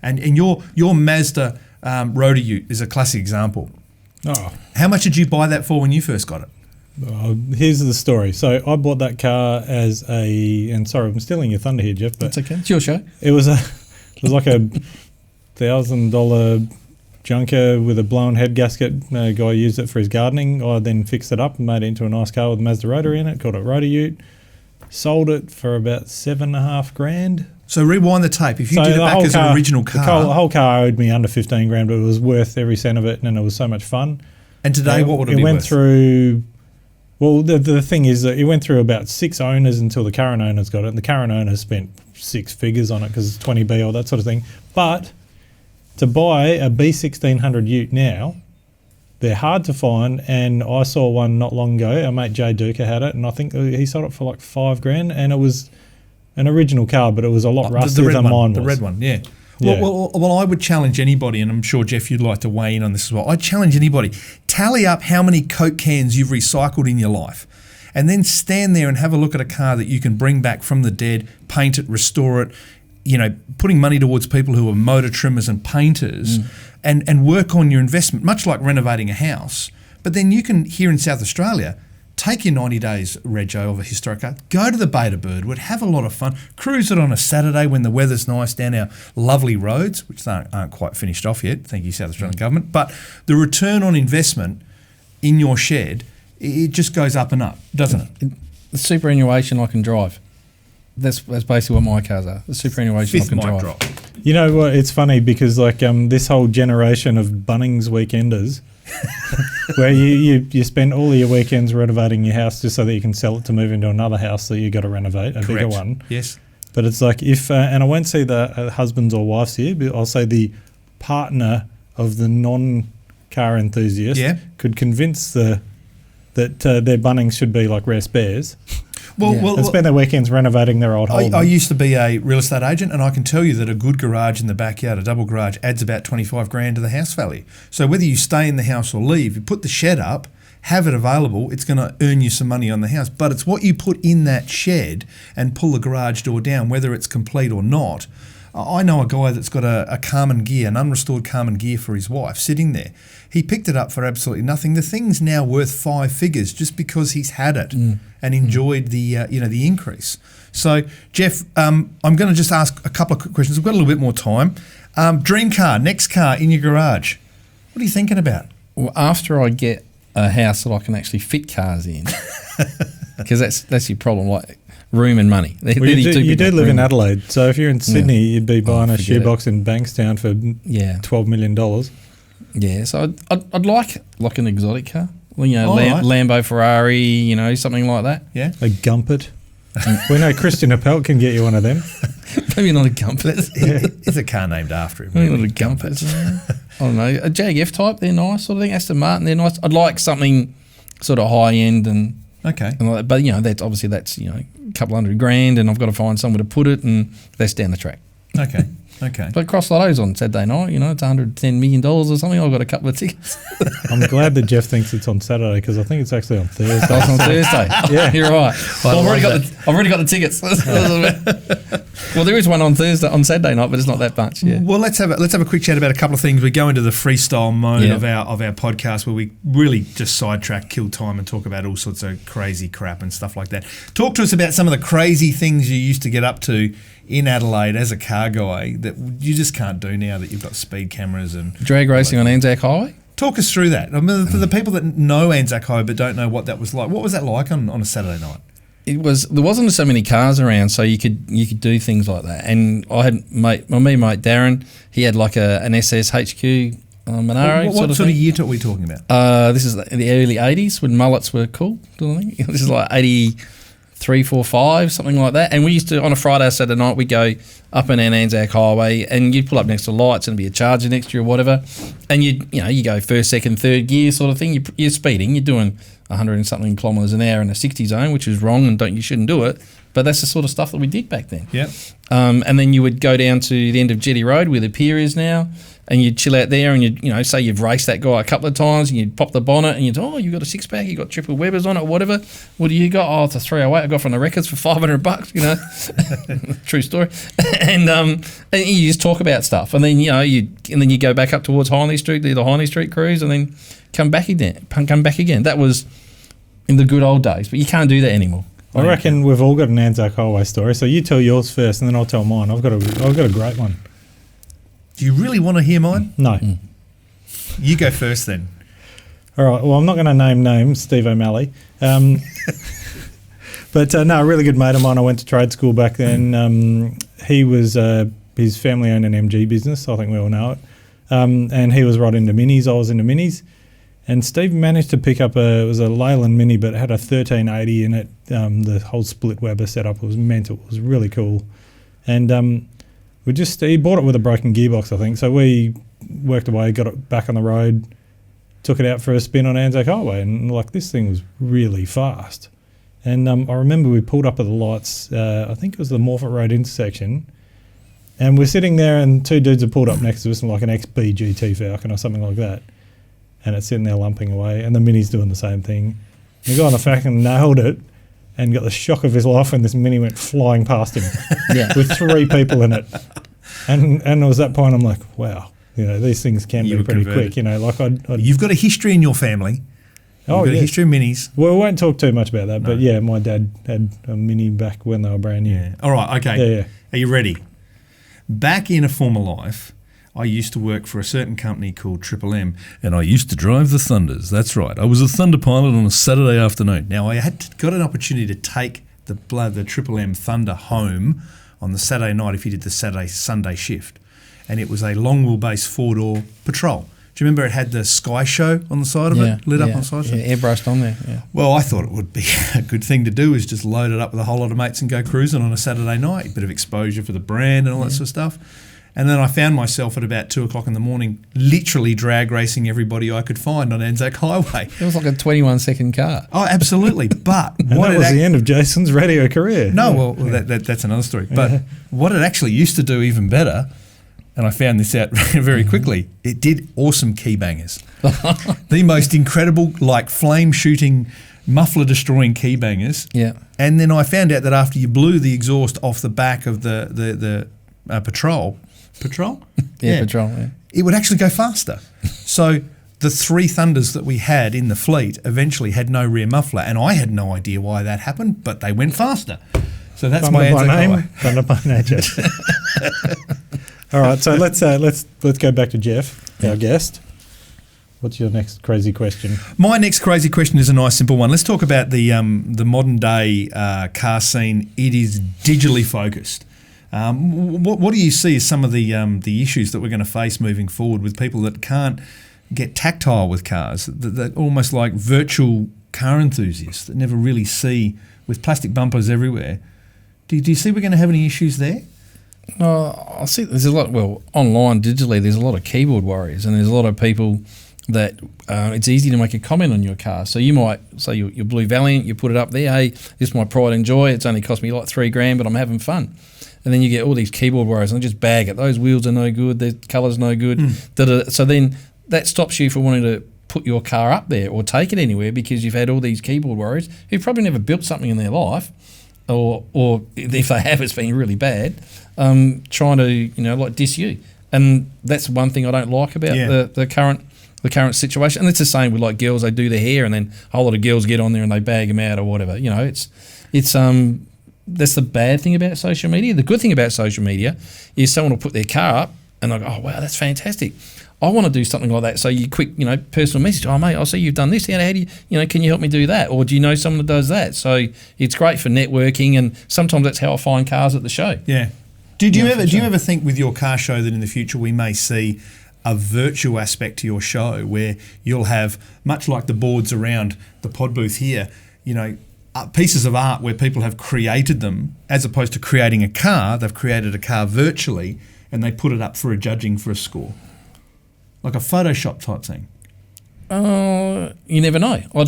And your Mazda Rotor Ute is a classic example. Oh. How much did you buy that for when you first got it? Here's the story. So I bought that car as and sorry, I'm stealing your thunder here, Geof, but it's okay. It's your show. It was like a $1,000 junker with a blown head gasket. A guy used it for his gardening. I then fixed it up and made it into a nice car with a Mazda Rotor in it. Called it Rotor Ute. Sold it for about $7,500. So rewind the tape. If you did it back as an original car, the whole car owed me under $15,000, but it was worth every cent of it, and it was so much fun. And today, what would it be went worth? Through. Well, the thing is that it went through about 6 owners until the current owners got it, and the current owners spent 6 figures on it because it's 20B or that sort of thing. But to buy a B1600 Ute now they're hard to find, and I saw one not long ago. Our mate Jay Duca had it, and I think he sold it for like $5,000, and it was an original car, but it was a lot rustier than mine was. The red one, yeah. Yeah. Well, I would challenge anybody, and I'm sure, Geoff, you'd like to weigh in on this as well. I'd challenge anybody, tally up how many Coke cans you've recycled in your life, and then stand there and have a look at a car that you can bring back from the dead, paint it, restore it, putting money towards people who are motor trimmers and painters, and work on your investment, much like renovating a house. But then you can, here in South Australia, take your 90 days, Rego, of a historic car, go to the Beta Birdwood, have a lot of fun, cruise it on a Saturday when the weather's nice down our lovely roads, which aren't quite finished off yet, thank you, South Australian Government. But the return on investment in your shed, it just goes up and up, doesn't it? The superannuation I can drive. That's basically what my cars are. The superannuation I can drive. Drop. You know what? It's funny because this whole generation of Bunnings weekenders, where you spend all of your weekends renovating your house just so that you can sell it to move into another house that you got to renovate, a bigger one. Yes. But it's like if, and I won't say the husbands or wives here, but I'll say the partner of the non-car enthusiast could convince that their Bunnings should be like rare spares. And spend their weekends renovating their old Holden. I used to be a real estate agent, and I can tell you that a good garage in the backyard, a double garage, adds about $25,000 to the house value. So whether you stay in the house or leave, you put the shed up, have it available, it's going to earn you some money on the house. But it's what you put in that shed and pull the garage door down, whether it's complete or not. I know a guy that's got a Carmen Gear, an unrestored Carmen Gear for his wife, sitting there. He picked it up for absolutely nothing. The thing's now worth 5 figures just because he's had it and enjoyed the increase. So, Geoff, I'm going to just ask a couple of quick questions. We've got a little bit more time. Dream car, next car in your garage. What are you thinking about? Well, after I get a house that I can actually fit cars in, because that's your problem, like room and money. You do live in Adelaide, so if you're in Sydney, you'd be buying a shoebox in Bankstown for $12 million. Yeah, so I'd like an exotic car. Well, Right. Lambo, Ferrari, something like that. Yeah. A Gumpet. We know Christian Appelt can get you one of them. Maybe not a Gumpet. It's a car named after him. Maybe not a Gumpet. I don't know. A JF type, they're nice sort of thing. Aston Martin, they're nice. I'd like something sort of high end and okay. But that's a couple $100,000, and I've got to find somewhere to put it, and that's down the track. Okay. But Cross Lotto's on Saturday night, it's $110 million or something. I've got a couple of tickets. I'm glad that Geoff thinks it's on Saturday because I think it's actually on Thursday. It's on Thursday. Yeah. You're right. Well, I've already got the tickets. Well, there is one on Saturday night, but it's not that much. Yeah. Well, let's have a quick chat about a couple of things. We go into the freestyle mode of our podcast where we really just sidetrack, kill time, and talk about all sorts of crazy crap and stuff like that. Talk to us about some of the crazy things you used to get up to in Adelaide as a car guy that you just can't do now that you've got speed cameras and drag racing on Anzac Highway. Talk us through that. I mean, for the people that know Anzac Highway but don't know what that was like, what was that like on a Saturday night? There wasn't so many cars around, so you could do things like that. And I had mate Darren. He had like an SS HQ Manaro. What sort of year are we talking about? This is in the early '80s when mullets were cool. This is like 83, 4, 5, something like that. And we used to, on a Friday or Saturday night, we'd go up and down Anzac Highway, and you'd pull up next to lights and there'd be a charger next to you or whatever. And you go first, second, third gear sort of thing. You're speeding. You're doing 100 and something kilometres an hour in a 60 zone, which is wrong and you shouldn't do it. But that's the sort of stuff that we did back then. Yeah. And then you would go down to the end of Jetty Road where the pier is now, and you'd chill out there, and you'd say you've raced that guy a couple of times, and you'd pop the bonnet, and you'd you've got a 6-pack, you've got triple Webbers on it, or whatever. What do you got? Oh, it's a 308 I got from the records for $500. True story. And you just talk about stuff, and then you go back up towards Hindley Street, do the Hindley Street cruise, and then come back again. That was in the good old days, but you can't do that anymore. I reckon we've all got an Anzac Highway story, so you tell yours first, and then I'll tell mine. I've got a great one. Do you really want to hear mine? No. You go first then. All right. Well, I'm not going to name names, Steve OMalley. But no, a really good mate of mine. I went to trade school back then. He was his family owned an MG business. I think we all know it. And he was right into minis. I was into minis. And Steve managed to pick up it was a Leyland Mini, but it had a 1380 in it. The whole split Weber setup was mental. It was really cool. And he bought it with a broken gearbox, I think. So we worked away, got it back on the road, took it out for a spin on Anzac Highway, and like this thing was really fast. And I remember we pulled up at the lights, I think it was the Morphett Road intersection, and we're sitting there and two dudes have pulled up next to us in like an XB GT Falcon or something like that. And it's sitting there lumping away, and the Mini's doing the same thing. The guy on the Falcon nailed it and got the shock of his life when this Mini went flying past him with 3 people in it. And it was that point I'm like, wow, these things can be pretty quick. Like You've got a history in your family. You've got a history of Minis. Well, we won't talk too much about that, but yeah, my dad had a Mini back when they were brand new. Yeah. All right, okay. Yeah. Are you ready? Back in a former life, I used to work for a certain company called Triple M, and I used to drive the Thunders. That's right. I was a Thunder pilot on a Saturday afternoon. Now, I got an opportunity to take the Triple M Thunder home on the Saturday night if you did the Sunday shift, and it was a long wheelbase 4-door patrol. Do you remember it had the Sky Show on the side of it, lit up on the Sky Show? Yeah, airbrushed on there, yeah. Well, I thought it would be a good thing to do is just load it up with a whole lot of mates and go cruising on a Saturday night, a bit of exposure for the brand and all that sort of stuff. And then I found myself at about 2 o'clock in the morning literally drag racing everybody I could find on Anzac Highway. It was like a 21-second car. Oh, absolutely. But and that was the end of Jason's radio career. No, well, that's another story. But what it actually used to do even better, and I found this out very quickly, it did awesome key bangers. The most incredible, like flame-shooting, muffler-destroying key bangers. Yeah. And then I found out that after you blew the exhaust off the back of the patrol? Patrol, yeah. It would actually go faster. So the 3 Thunders that we had in the fleet eventually had no rear muffler, and I had no idea why that happened, but they went faster. So that's my answer. Thunder by nature. All right, so let's go back to Geof, our guest. What's your next crazy question? My next crazy question is a nice simple one. Let's talk about the modern day car scene. It is digitally focused. What do you see as some of the issues that we're going to face moving forward with people that can't get tactile with cars, that almost like virtual car enthusiasts that never really see, with plastic bumpers everywhere? Do you see we're going to have any issues there? I see there's a lot, online, digitally, there's a lot of keyboard warriors, and there's a lot of people that it's easy to make a comment on your car. So you might say your Blue Valiant, you put it up there, hey, this is my pride and joy, it's only cost me like $3,000, but I'm having fun. And then you get all these keyboard warriors and they just bag it. Those wheels are no good, the colour's no good. So then that stops you from wanting to put your car up there or take it anywhere, because you've had all these keyboard warriors who've probably never built something in their life, or if they have, it's been really bad, trying to like diss you. And that's one thing I don't like about the current situation. And it's the same with like girls, they do their hair and then a whole lot of girls get on there and they bag them out or whatever. It's that's the bad thing about social media. The good thing about social media is someone will put their car up and they'll go, oh wow, that's fantastic, I want to do something like that. So you quick, personal message, oh mate, I see you've done this, how do you, can you help me do that? Or do you know someone that does that? So it's great for networking, and sometimes that's how I find cars at the show. Yeah. Do you ever think with your car show that in the future we may see a virtual aspect to your show where you'll have, much like the boards around the pod booth here, pieces of art where people have created them, as opposed to creating a car, they've created a car virtually and they put it up for a judging for a score? Like a Photoshop type thing. You never know. I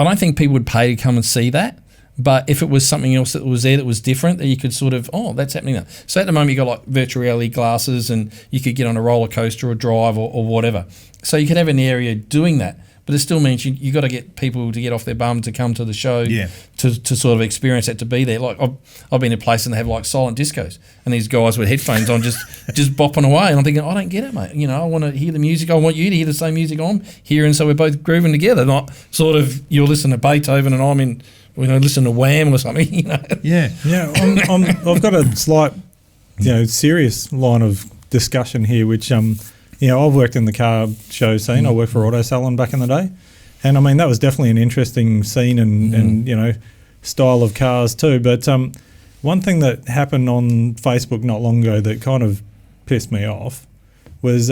don't think people would pay to come and see that. But if it was something else that was there that was different, that you could sort of, that's happening now. So at the moment, you've got like virtual reality glasses, and you could get on a roller coaster or drive or whatever. So you could have an area doing that. But it still means you got to get people to get off their bum to come to the show to sort of experience that, to be there. Like I've been to a place and they have like silent discos, and these guys with headphones on just bopping away, and I'm thinking, I don't get it, mate. I want to hear the music. I want you to hear the same music I'm hearing, so we're both grooving together. Not sort of you're listening to Beethoven and I'm in, listen to Wham or something. Yeah. I've got a slight, serious line of discussion here, which I've worked in the car show scene. I worked for Auto Salon back in the day. And, that was definitely an interesting scene and style of cars too. But one thing that happened on Facebook not long ago that kind of pissed me off was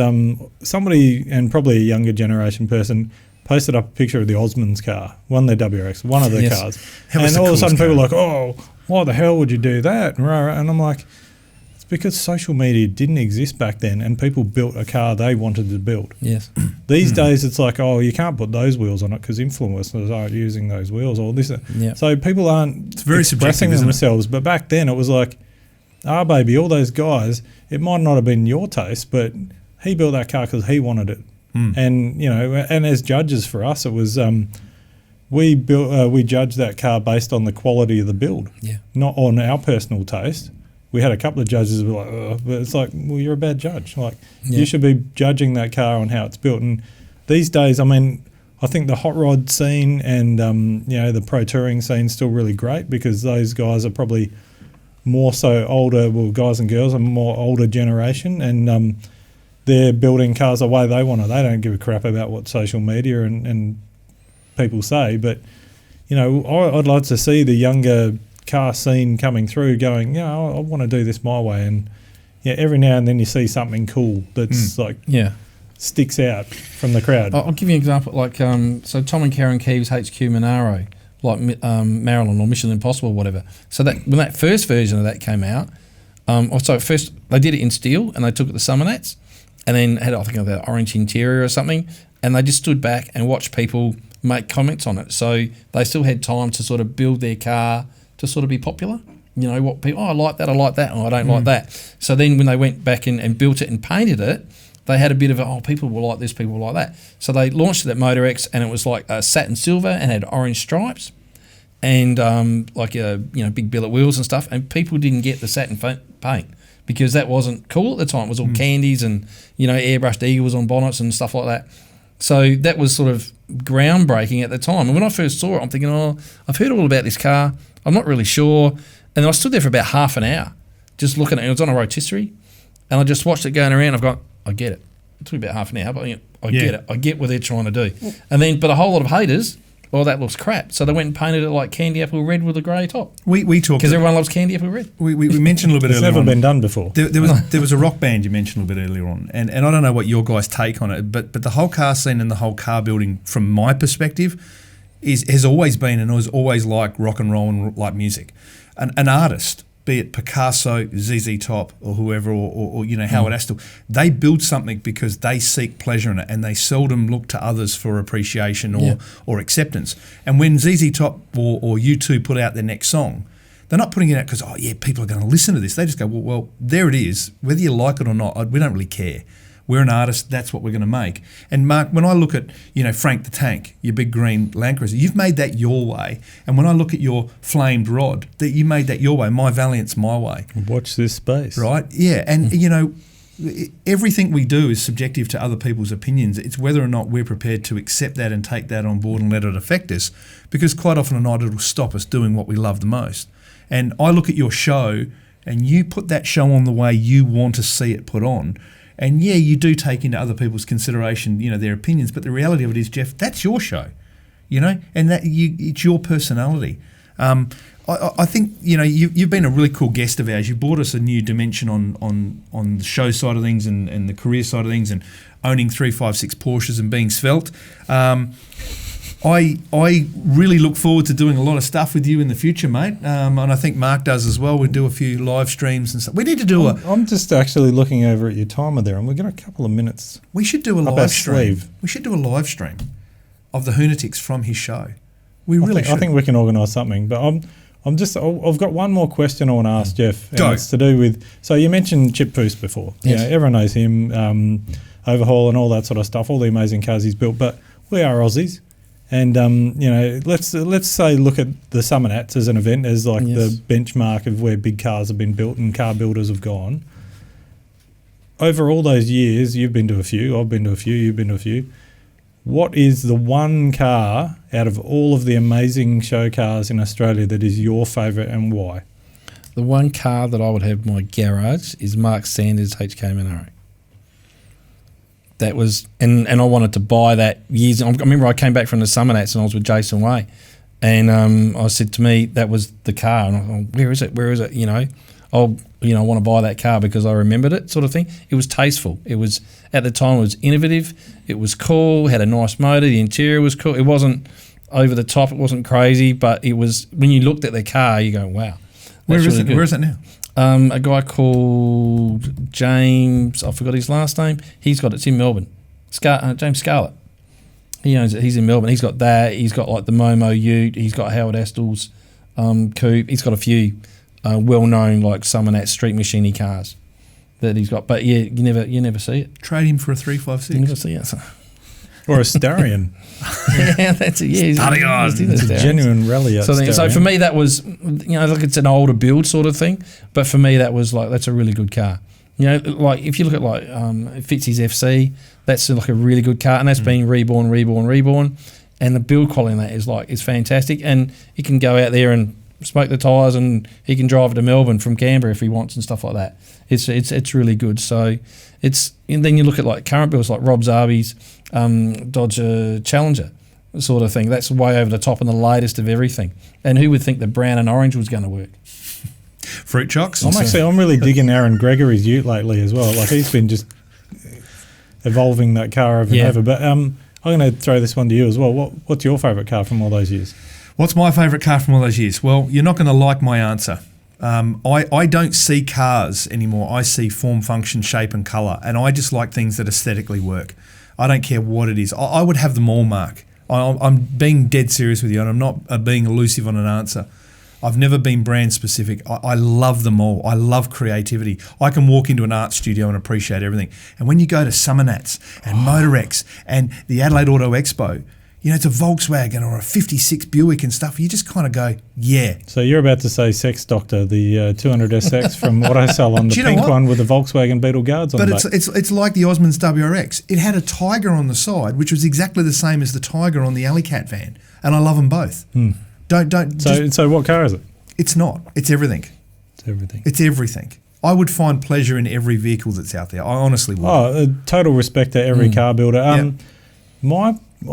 somebody, and probably a younger generation person, posted up a picture of the Osmonds car, one of their WRX, one of their cars. And all of a sudden people are like, oh, why the hell would you do that? And I'm like, because social media didn't exist back then, and people built a car they wanted to build. Yes. These days, it's like, oh, you can't put those wheels on it because influencers aren't using those wheels or this. Yeah. So people aren't very expressing subjective, isn't it? themselves. But back then, it was like, baby, all those guys, it might not have been your taste, but he built that car because he wanted it. And, and as judges for us, it was we judged that car based on the quality of the build, not on our personal taste. We had a couple of judges who were like, but it's like, well, you're a bad judge. Like, you should be judging that car on how it's built. And these days, I mean, I think the hot rod scene and, the pro touring scene is still really great because those guys are probably more so older, well, guys and girls are more older generation, and they're building cars the way they want to. They don't give a crap about what social media and people say. But, I'd like to see the younger car scene coming through going, I want to do this my way. And every now and then you see something cool that's sticks out from the crowd. I'll give you an example. Like, so Tom and Karen Keeves HQ Manaro, like Maryland or Mission Impossible or whatever. So that when that first version of that came out, first they did it in steel and they took it to Summernats and then had, I think, an orange interior or something, and they just stood back and watched people make comments on it. So they still had time to sort of build their car to sort of be popular. What people, I like that, oh, I don't like that. So then when they went back and built it and painted it, they had a bit of people will like this, people will like that. So they launched it at Motor X, and it was like satin silver and had orange stripes and big billet wheels and stuff, and people didn't get the satin paint because that wasn't cool at the time. It was all candies and, airbrushed eagles on bonnets and stuff like that. So that was sort of groundbreaking at the time. And when I first saw it, I'm thinking, I've heard all about this car. I'm not really sure. And I stood there for about half an hour just looking at it. It was on a rotisserie. And I just watched it going around. I've gone, I get it. It took me about half an hour, but I get it. I get what they're trying to do. And then, but a whole lot of haters, that looks crap. So they went and painted it like candy apple red with a grey top. We talked because everyone loves candy apple red. We mentioned a little bit earlier on. It's never been done before. There was a rock band you mentioned a little bit earlier on, and I don't know what your guys' take on it, but the whole car scene and the whole car building, from my perspective, has always been and was always like rock and roll and like music. An artist, be it Picasso, ZZ Top, or whoever, or Howard Astor, they build something because they seek pleasure in it, and they seldom look to others for appreciation or acceptance. And when ZZ Top or U2 put out their next song, they're not putting it out because, people are going to listen to this. They just go, well, there it is. Whether you like it or not, we don't really care. We're an artist, that's what we're going to make. And Mark, when I look at, Frank the Tank, your big green Land Cruiser, you've made that your way. And when I look at your flamed rod, that you made that your way. My Valiant's my way. Watch this space. Right? Yeah. And, everything we do is subjective to other people's opinions. It's whether or not we're prepared to accept that and take that on board and let it affect us. Because quite often or not, it'll stop us doing what we love the most. And I look at your show, and you put that show on the way you want to see it put on. And you do take into other people's consideration, their opinions. But the reality of it is, Geoff, that's your show, and that it's your personality. I think you've been a really cool guest of ours. You brought us a new dimension on the show side of things and the career side of things, and owning 356 Porsches and being svelte. I really look forward to doing a lot of stuff with you in the future, mate. And I think Mark does as well. We do a few live streams and stuff. We need to do I'm just actually looking over at your timer there, and we've got a couple of minutes. We should do a live stream. We should do a live stream of the HOONATICS from his show. I think we can organise something. But I've got one more question I want to ask Geoff. And it's to do with, so you mentioned Chip Foose before. Yes. Everyone knows him, Overhaul and all that sort of stuff, all the amazing cars he's built. But we are Aussies. And let's say look at the Summernats as an event as like the benchmark of where big cars have been built and car builders have gone. Over all those years, you've been to a few, I've been to a few, you've been to a few. What is the one car out of all of the amazing show cars in Australia that is your favourite, and why? The one car that I would have in my garage is Mark Sanders' HK Manaro. That was, and I wanted to buy that years. I remember I came back from the Summernats and I was with Jason Way, and I said to me that was the car, and I thought, where is it? I want to buy that car because I remembered it, sort of thing. It was tasteful. It was, at the time, it was innovative. It was cool. Had a nice motor. The interior was cool. It wasn't over the top. It wasn't crazy, but it was, when you looked at the car, you go, wow. Where is it now? A guy called James, I forgot his last name. He's got it's in Melbourne. James Scarlett. He owns it. He's in Melbourne. He's got that. He's got like the Momo Ute. He's got Howard Astel's coupe. He's got a few well-known like some of that street machine cars that he's got. But yeah, you never see it. Trade him for a 356. You never see it. Or a Starion. Yeah, that's it. Yeah, It's a genuine rally. So for me, that was, like it's an older build sort of thing. But for me, that was like, that's a really good car. Like if you look at like Fitzy's FC, that's like a really good car, and that's been reborn, and the build quality in that is fantastic. And he can go out there and smoke the tyres, and he can drive to Melbourne from Canberra if he wants and stuff like that. It's really good. So and then you look at like current builds like Rob Zarbi's Dodge Challenger sort of thing. That's way over the top and the latest of everything. And who would think that brown and orange was going to work? Fruit chocks. I'm really digging Aaron Gregory's Ute lately as well. Like he's been just evolving that car over and over. But I'm going to throw this one to you as well. What's your favourite car from all those years? What's my favourite car from all those years? Well, you're not going to like my answer. I don't see cars anymore. I see form, function, shape and colour. And I just like things that aesthetically work. I don't care what it is. I would have them all, Mark. I'm being dead serious with you, and I'm not being elusive on an answer. I've never been brand specific. I love them all. I love creativity. I can walk into an art studio and appreciate everything. And when you go to Summernats and Motorex and the Adelaide Auto Expo, it's a Volkswagen or a 56 Buick and stuff. You just kind of go, yeah. So you're about to say Sex Doctor, the 200SX from what I sell on the pink one with the Volkswagen Beetle guards on the back. But it's like the Osmonds WRX. It had a Tiger on the side, which was exactly the same as the Tiger on the Alley Cat van. And I love them both. So what car is it? It's not. It's everything. It's everything. I would find pleasure in every vehicle that's out there. I honestly would. Total respect to every car builder. I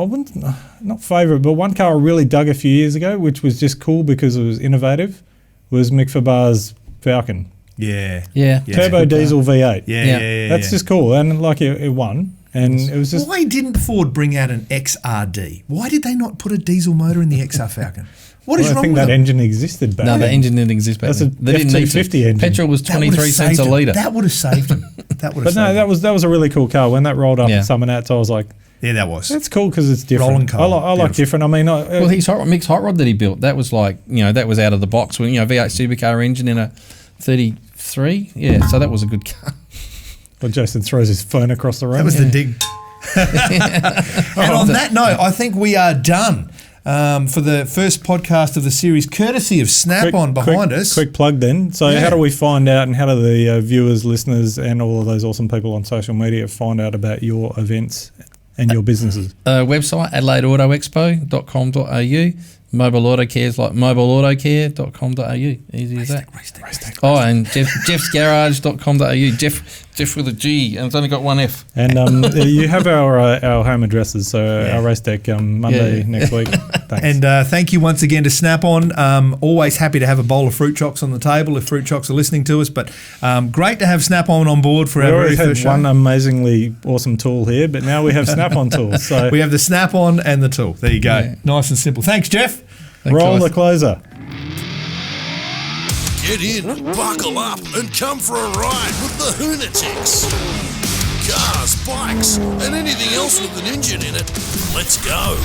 wouldn't, not favourite, but one car I really dug a few years ago, which was just cool because it was innovative, was Mick Fabar's Falcon. Yeah. Turbo diesel V8. Yeah. That's just cool. And like it won. And it was just. Why didn't Ford bring out an XRD? Why did they not put a diesel motor in the XR Falcon? What is wrong with I think that engine existed back then. No, that engine didn't exist back then. That's an F250 engine. Petrol was 23 cents a litre. That would have saved him. That was a really cool car. When that rolled up in Summernats, I was like, yeah, that was. That's cool because it's different. Rolling car. I like different. I mean, Mick's hot rod that he built, that was like, that was out of the box. When V8 supercar engine in a 33. Yeah, so that was a good car. Well, Jason throws his phone across the room. That was the dig. And on that note, I think we are done for the first podcast of the series, courtesy of SnapOn behind us. Quick plug then. So how do we find out, and how do the viewers, listeners, and all of those awesome people on social media find out about your events and your businesses? Website, adelaideautoexpo.com.au. Mobile auto cares like mobileautocare.com.au. Easy as that. And jeffsgarage.com.au. Jeff with a G, and it's only got one F. And you have our home addresses, so our race deck Monday next week. Thanks. And thank you once again to SnapOn. Always happy to have a bowl of fruit chocks on the table if fruit chocks are listening to us. But great to have SnapOn on board for our very first show. One amazingly awesome tool here, but now we have SnapOn tools. So we have the SnapOn and the tool. There you go. Yeah. Nice and simple. Thanks, Jeff. Roll the closer. Get in, buckle up, and come for a ride with the HOONATICS. Cars, bikes, and anything else with an engine in it. Let's go.